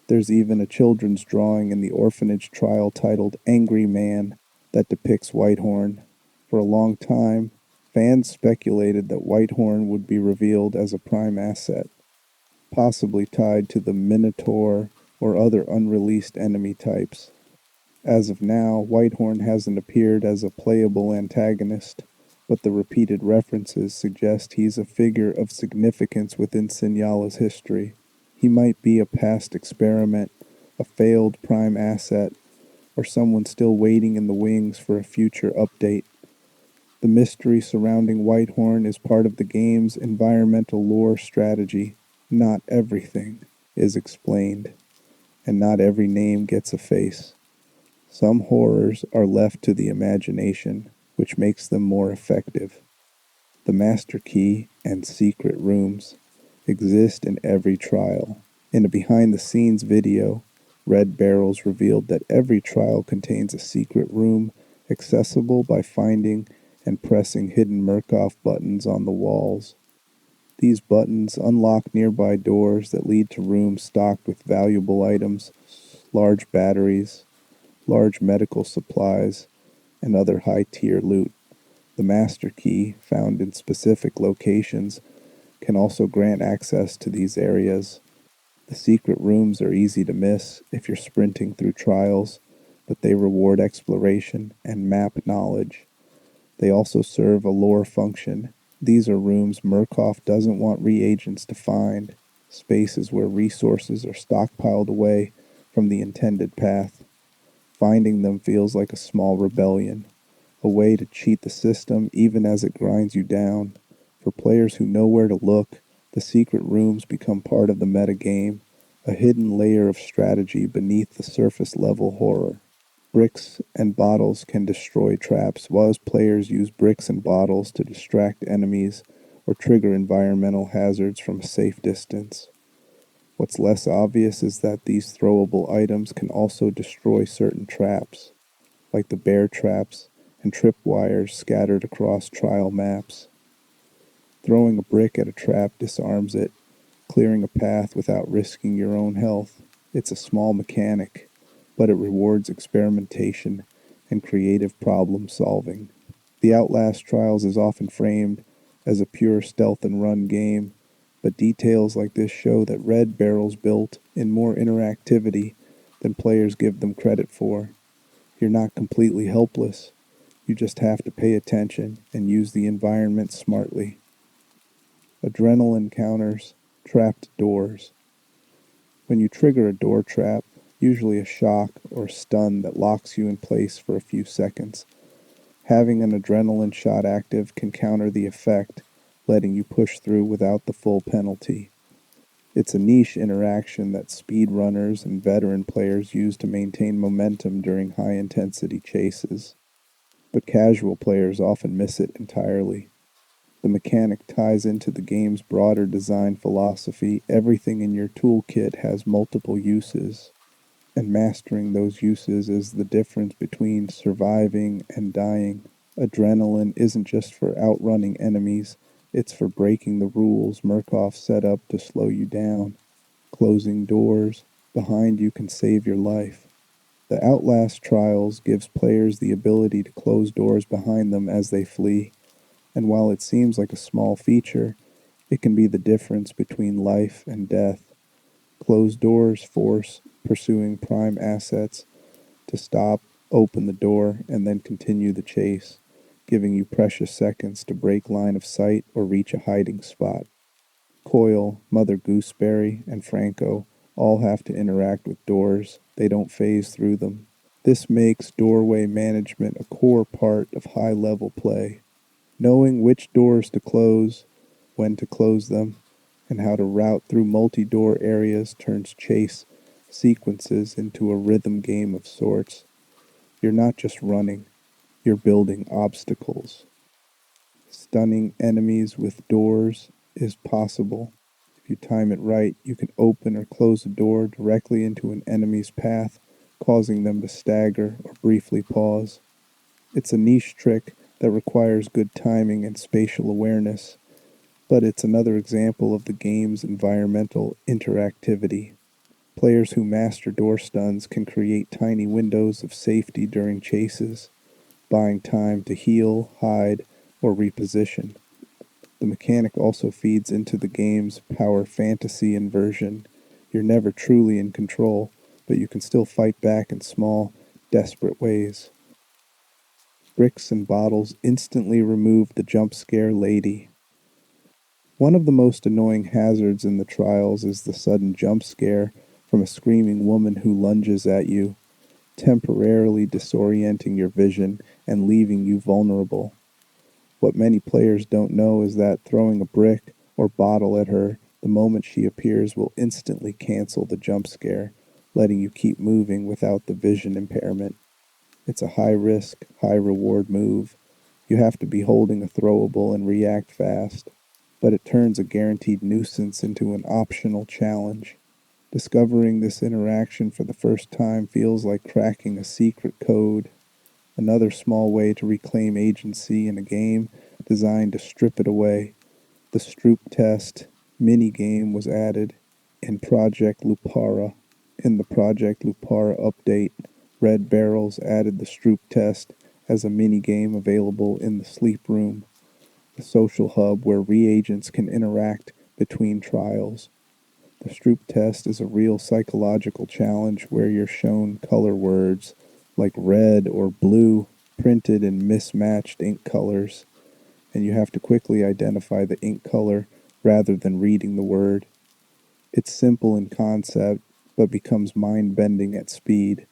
There's even a children's drawing in the orphanage trial titled Angry Man that depicts Whitehorn. For a long time, fans speculated that Whitehorn would be revealed as a prime asset, possibly tied to the Minotaur or other unreleased enemy types. As of now, Whitehorn hasn't appeared as a playable antagonist, but the repeated references suggest he's a figure of significance within Signala's history. He might be a past experiment, a failed prime asset, or someone still waiting in the wings for a future update. The mystery surrounding Whitehorn is part of the game's environmental lore strategy. Not everything is explained, and not every name gets a face. Some horrors are left to the imagination, which makes them more effective. The master key and secret rooms exist in every trial. In a behind-the-scenes video, Red Barrels revealed that every trial contains a secret room accessible by finding and pressing hidden Murkoff buttons on the walls. These buttons unlock nearby doors that lead to rooms stocked with valuable items, large batteries, large medical supplies, and other high-tier loot. The master key, found in specific locations, can also grant access to these areas. The secret rooms are easy to miss if you're sprinting through trials, but they reward exploration and map knowledge. They also serve a lore function. These are rooms Murkoff doesn't want reagents to find, spaces where resources are stockpiled away from the intended path. Finding them feels like a small rebellion, a way to cheat the system even as it grinds you down. For players who know where to look, the secret rooms become part of the metagame, a hidden layer of strategy beneath the surface-level horror. Bricks and bottles can destroy traps, while players use bricks and bottles to distract enemies or trigger environmental hazards from a safe distance. What's less obvious is that these throwable items can also destroy certain traps, like the bear traps and tripwires scattered across trial maps. Throwing a brick at a trap disarms it, clearing a path without risking your own health. It's a small mechanic, but it rewards experimentation and creative problem solving. The Outlast Trials is often framed as a pure stealth and run game, but details like this show that Red Barrels built in more interactivity than players give them credit for. You're not completely helpless. You just have to pay attention and use the environment smartly. Adrenaline counters, trapped doors. When you trigger a door trap, usually a shock or stun that locks you in place for a few seconds, having an adrenaline shot active can counter the effect, letting you push through without the full penalty. It's a niche interaction that speedrunners and veteran players use to maintain momentum during high-intensity chases, but casual players often miss it entirely. The mechanic ties into the game's broader design philosophy. Everything in your toolkit has multiple uses, and mastering those uses is the difference between surviving and dying. Adrenaline isn't just for outrunning enemies, it's for breaking the rules Murkoff set up to slow you down. Closing doors behind you can save your life. The Outlast Trials gives players the ability to close doors behind them as they flee, and while it seems like a small feature, it can be the difference between life and death. Closed doors force pursuing prime assets to stop, open the door, and then continue the chase, giving you precious seconds to break line of sight or reach a hiding spot. Coyle, Mother Gooseberry, and Franco all have to interact with doors. They don't phase through them. This makes doorway management a core part of high-level play. Knowing which doors to close, when to close them, and how to route through multi-door areas turns chase sequences into a rhythm game of sorts. You're not just running, you're building obstacles. Stunning enemies with doors is possible. If you time it right, you can open or close a door directly into an enemy's path, causing them to stagger or briefly pause. It's a niche trick that requires good timing and spatial awareness, but it's another example of the game's environmental interactivity. Players who master door stuns can create tiny windows of safety during chases, buying time to heal, hide, or reposition. The mechanic also feeds into the game's power fantasy inversion. You're never truly in control, but you can still fight back in small, desperate ways. Bricks and bottles instantly remove the jump scare lady. One of the most annoying hazards in the trials is the sudden jump scare from a screaming woman who lunges at you, temporarily disorienting your vision and leaving you vulnerable. What many players don't know is that throwing a brick or bottle at her the moment she appears will instantly cancel the jump scare, letting you keep moving without the vision impairment. It's a high-risk, high-reward move. You have to be holding a throwable and react fast, but it turns a guaranteed nuisance into an optional challenge. Discovering this interaction for the first time feels like cracking a secret code. Another small way to reclaim agency in a game designed to strip it away. The Stroop Test mini-game was added in Project Lupara. In the Project Lupara update, Red Barrels added the Stroop Test as a mini-game available in the Sleep Room, the social hub where reagents can interact between trials. The Stroop Test is a real psychological challenge where you're shown color words like red or blue printed in mismatched ink colors, and you have to quickly identify the ink color rather than reading the word. It's simple in concept, but becomes mind-bending at speed,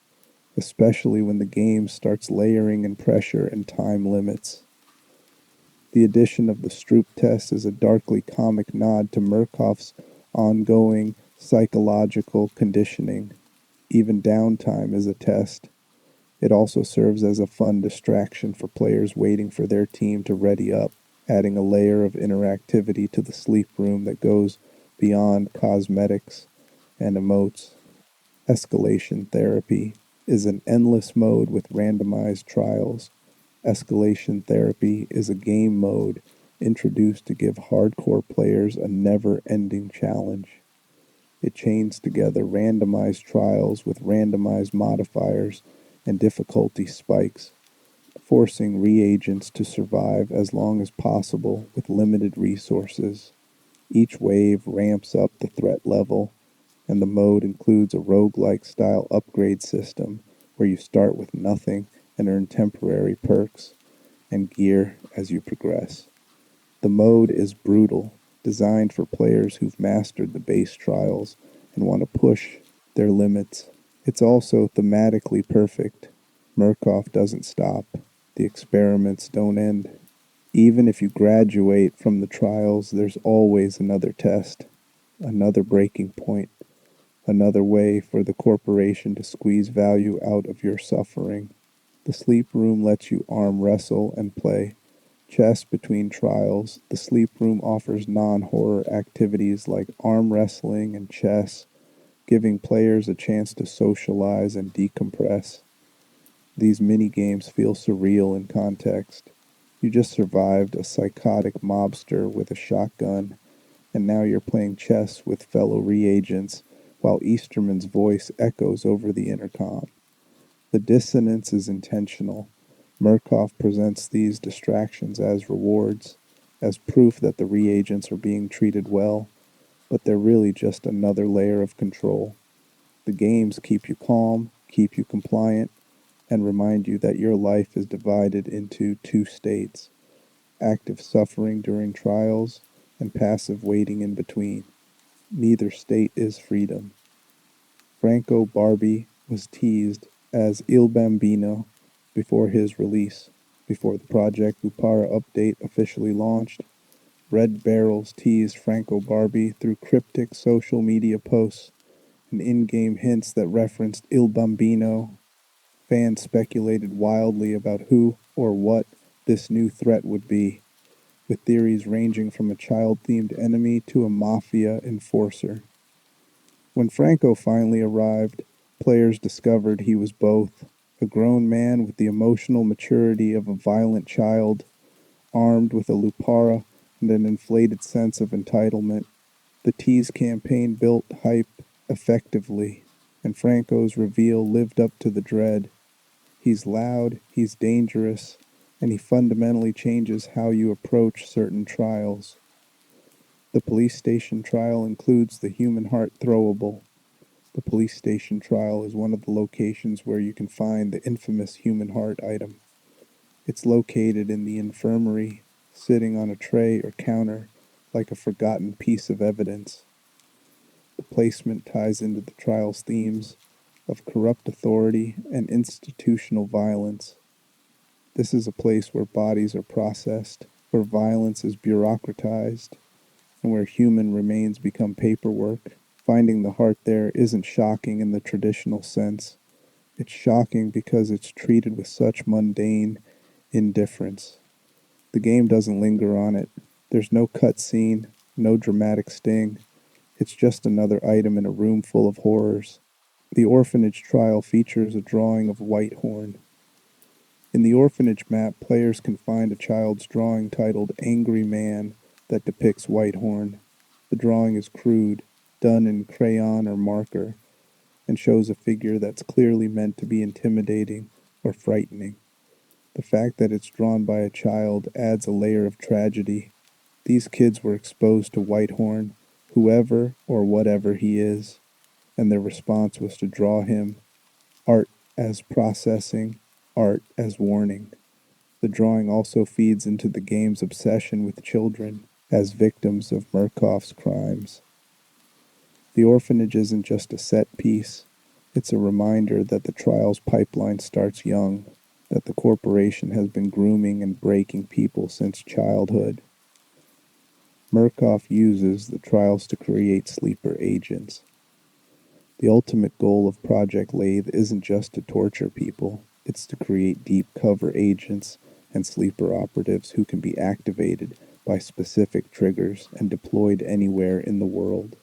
especially when the game starts layering in pressure and time limits. The addition of the Stroop Test is a darkly comic nod to Murkoff's ongoing psychological conditioning. Even downtime is a test. It also serves as a fun distraction for players waiting for their team to ready up, adding a layer of interactivity to the sleep room that goes beyond cosmetics and emotes. Escalation therapy is an endless mode with randomized trials. Escalation therapy is a game mode introduced to give hardcore players a never-ending challenge. It chains together randomized trials with randomized modifiers and difficulty spikes, forcing reagents to survive as long as possible with limited resources. Each wave ramps up the threat level, and the mode includes a roguelike style upgrade system where you start with nothing and earn temporary perks and gear as you progress. The mode is brutal, designed for players who've mastered the base trials and want to push their limits. It's also thematically perfect. Murkoff doesn't stop. The experiments don't end. Even if you graduate from the trials, there's always another test, another breaking point, another way for the corporation to squeeze value out of your suffering. The sleep room lets you arm wrestle and play chess between trials. The sleep room offers non-horror activities like arm wrestling and chess, giving players a chance to socialize and decompress. These mini-games feel surreal in context. You just survived a psychotic mobster with a shotgun, and now you're playing chess with fellow reagents while Easterman's voice echoes over the intercom. The dissonance is intentional. Murkoff presents these distractions as rewards, as proof that the reagents are being treated well, but they're really just another layer of control. The games keep you calm, keep you compliant, and remind you that your life is divided into two states: active suffering during trials and passive waiting in between. Neither state is freedom. Franco Barbie was teased as Il Bambino before his release. Before the Project Lupara update officially launched, Red Barrels teased Franco Barbie through cryptic social media posts and in-game hints that referenced Il Bambino. Fans speculated wildly about who or what this new threat would be, with theories ranging from a child-themed enemy to a mafia enforcer. When Franco finally arrived, players discovered he was both a grown man with the emotional maturity of a violent child, armed with a lupara and an inflated sense of entitlement. The tease campaign built hype effectively, and Franco's reveal lived up to the dread. He's loud, he's dangerous, and he fundamentally changes how you approach certain trials. The police station trial includes the human heart throwable. The police station trial is one of the locations where you can find the infamous human heart item. It's located in the infirmary, sitting on a tray or counter like a forgotten piece of evidence. The placement ties into the trial's themes of corrupt authority and institutional violence. This is a place where bodies are processed, where violence is bureaucratized, and where human remains become paperwork. Finding the heart there isn't shocking in the traditional sense. It's shocking because it's treated with such mundane indifference. The game doesn't linger on it. There's no cutscene, no dramatic sting. It's just another item in a room full of horrors. The orphanage trial features a drawing of Whitehorn. In the orphanage map, players can find a child's drawing titled Angry Man that depicts Whitehorn. The drawing is crude, done in crayon or marker, and shows a figure that's clearly meant to be intimidating or frightening. The fact that it's drawn by a child adds a layer of tragedy. These kids were exposed to Whitehorn, whoever or whatever he is, and their response was to draw him, art as processing, art as warning. The drawing also feeds into the game's obsession with children as victims of Murkoff's crimes. The orphanage isn't just a set piece, it's a reminder that the trial's pipeline starts young, that the corporation has been grooming and breaking people since childhood. Murkoff uses the trials to create sleeper agents. The ultimate goal of Project Lathe isn't just to torture people, it's to create deep cover agents and sleeper operatives who can be activated by specific triggers and deployed anywhere in the world.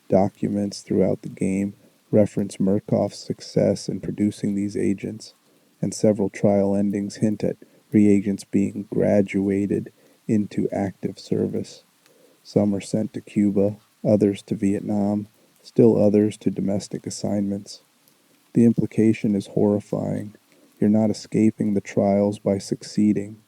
Documents throughout the game reference Murkoff's success in producing these agents, and several trial endings hint at reagents being graduated into active service. Some are sent to Cuba, others to Vietnam, still others to domestic assignments. The implication is horrifying. You're not escaping the trials by succeeding.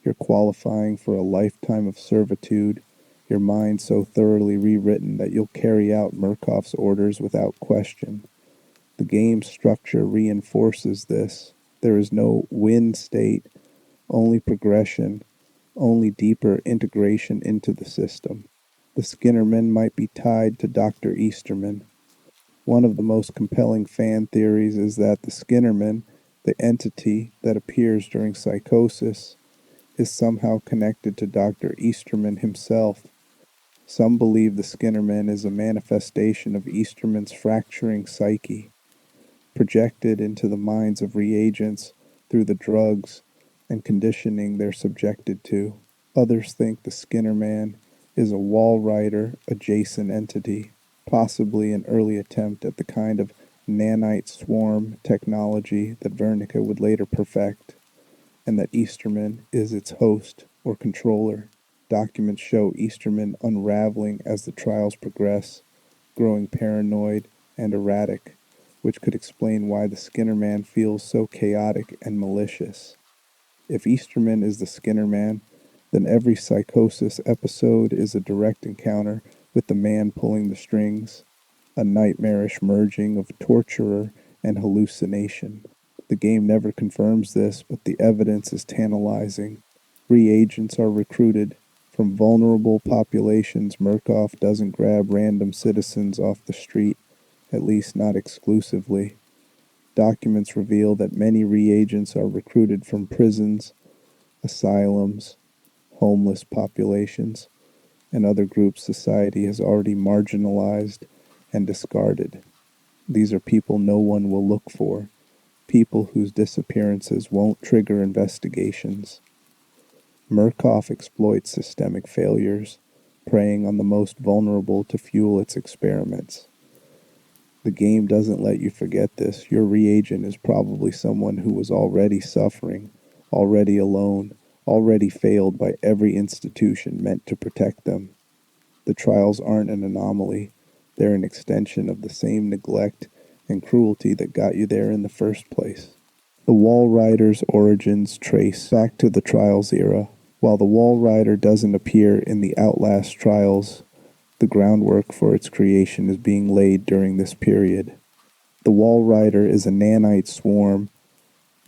You're qualifying for a lifetime of servitude, your mind so thoroughly rewritten that you'll carry out Murkoff's orders without question. The game's structure reinforces this. There is no win state, only progression, only deeper integration into the system. The Skinnerman might be tied to Dr. Easterman. One of the most compelling fan theories is that the Skinnerman, the entity that appears during psychosis, is somehow connected to Dr. Easterman himself. Some believe the Skinnerman is a manifestation of Easterman's fracturing psyche, projected into the minds of reagents through the drugs and conditioning they're subjected to. Others think the Skinnerman is a Walrider adjacent entity, possibly an early attempt at the kind of nanite swarm technology that Wernicke would later perfect, and that Easterman is its host or controller. Documents show Easterman unraveling as the trials progress, growing paranoid and erratic, which could explain why the Skinnerman feels so chaotic and malicious. If Easterman is the Skinnerman, then every psychosis episode is a direct encounter with the man pulling the strings, a nightmarish merging of torturer and hallucination. The game never confirms this, but the evidence is tantalizing. Reagents are recruited from vulnerable populations. Murkoff doesn't grab random citizens off the street, at least not exclusively. Documents reveal that many reagents are recruited from prisons, asylums, homeless populations, and other groups society has already marginalized and discarded. These are people no one will look for, people whose disappearances won't trigger investigations. Murkoff exploits systemic failures, preying on the most vulnerable to fuel its experiments. The game doesn't let you forget this. Your reagent is probably someone who was already suffering, already alone, already failed by every institution meant to protect them. The trials aren't an anomaly. They're an extension of the same neglect and cruelty that got you there in the first place. The Wall Rider's origins trace back to the Trials era. While the Wall Rider doesn't appear in the Outlast Trials, the groundwork for its creation is being laid during this period. The Wall Rider is a nanite swarm,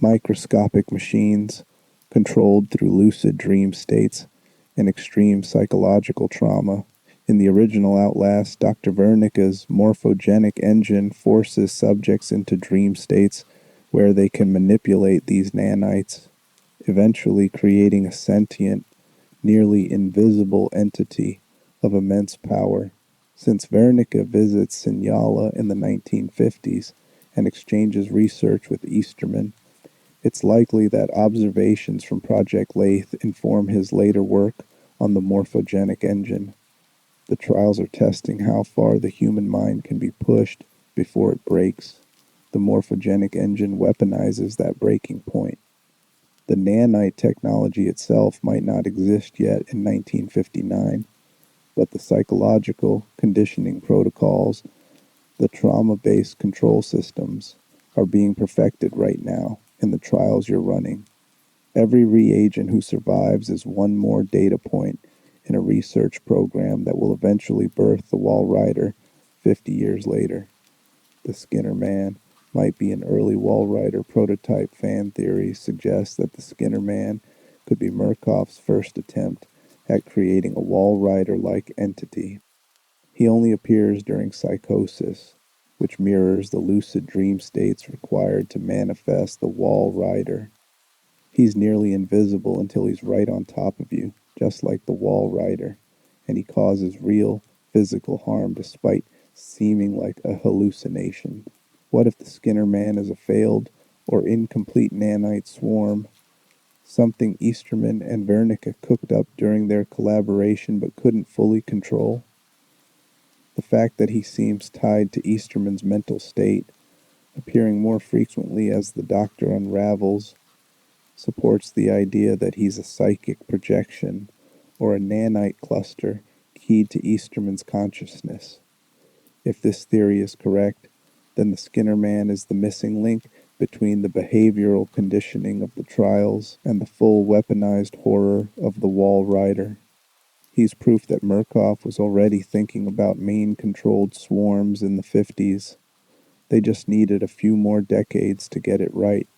microscopic machines, controlled through lucid dream states and extreme psychological trauma. In the original Outlast, Dr. Wernicke's morphogenic engine forces subjects into dream states where they can manipulate these nanites, eventually creating a sentient, nearly invisible entity of immense power. Since Wernicke visits Sinyala in the 1950s and exchanges research with Easterman, it's likely that observations from Project Lathe inform his later work on the morphogenic engine. The trials are testing how far the human mind can be pushed before it breaks. The morphogenic engine weaponizes that breaking point. The nanite technology itself might not exist yet in 1959, but the psychological conditioning protocols, the trauma-based control systems, are being perfected right now in the trials you're running. Every reagent who survives is one more data point in a research program that will eventually birth the Wall Rider 50 years later. The Skinner Man might be an early Wall Rider prototype. Fan theory suggests that the Skinner Man could be Murkoff's first attempt at creating a Wall Rider-like entity. He only appears during psychosis, which mirrors the lucid dream states required to manifest the Wall Rider. He's nearly invisible until he's right on top of you, just like the Wall Rider, and he causes real physical harm despite seeming like a hallucination. What if the Skinner Man is a failed or incomplete nanite swarm, something Easterman and Wernicke cooked up during their collaboration but couldn't fully control? The fact that he seems tied to Easterman's mental state, appearing more frequently as the Doctor unravels, supports the idea that he's a psychic projection or a nanite cluster keyed to Easterman's consciousness. If this theory is correct, then the Skinner Man is the missing link between the behavioral conditioning of the trials and the full weaponized horror of the Wall Rider. He's proof that Murkoff was already thinking about main-controlled swarms in the 50s. They just needed a few more decades to get it right.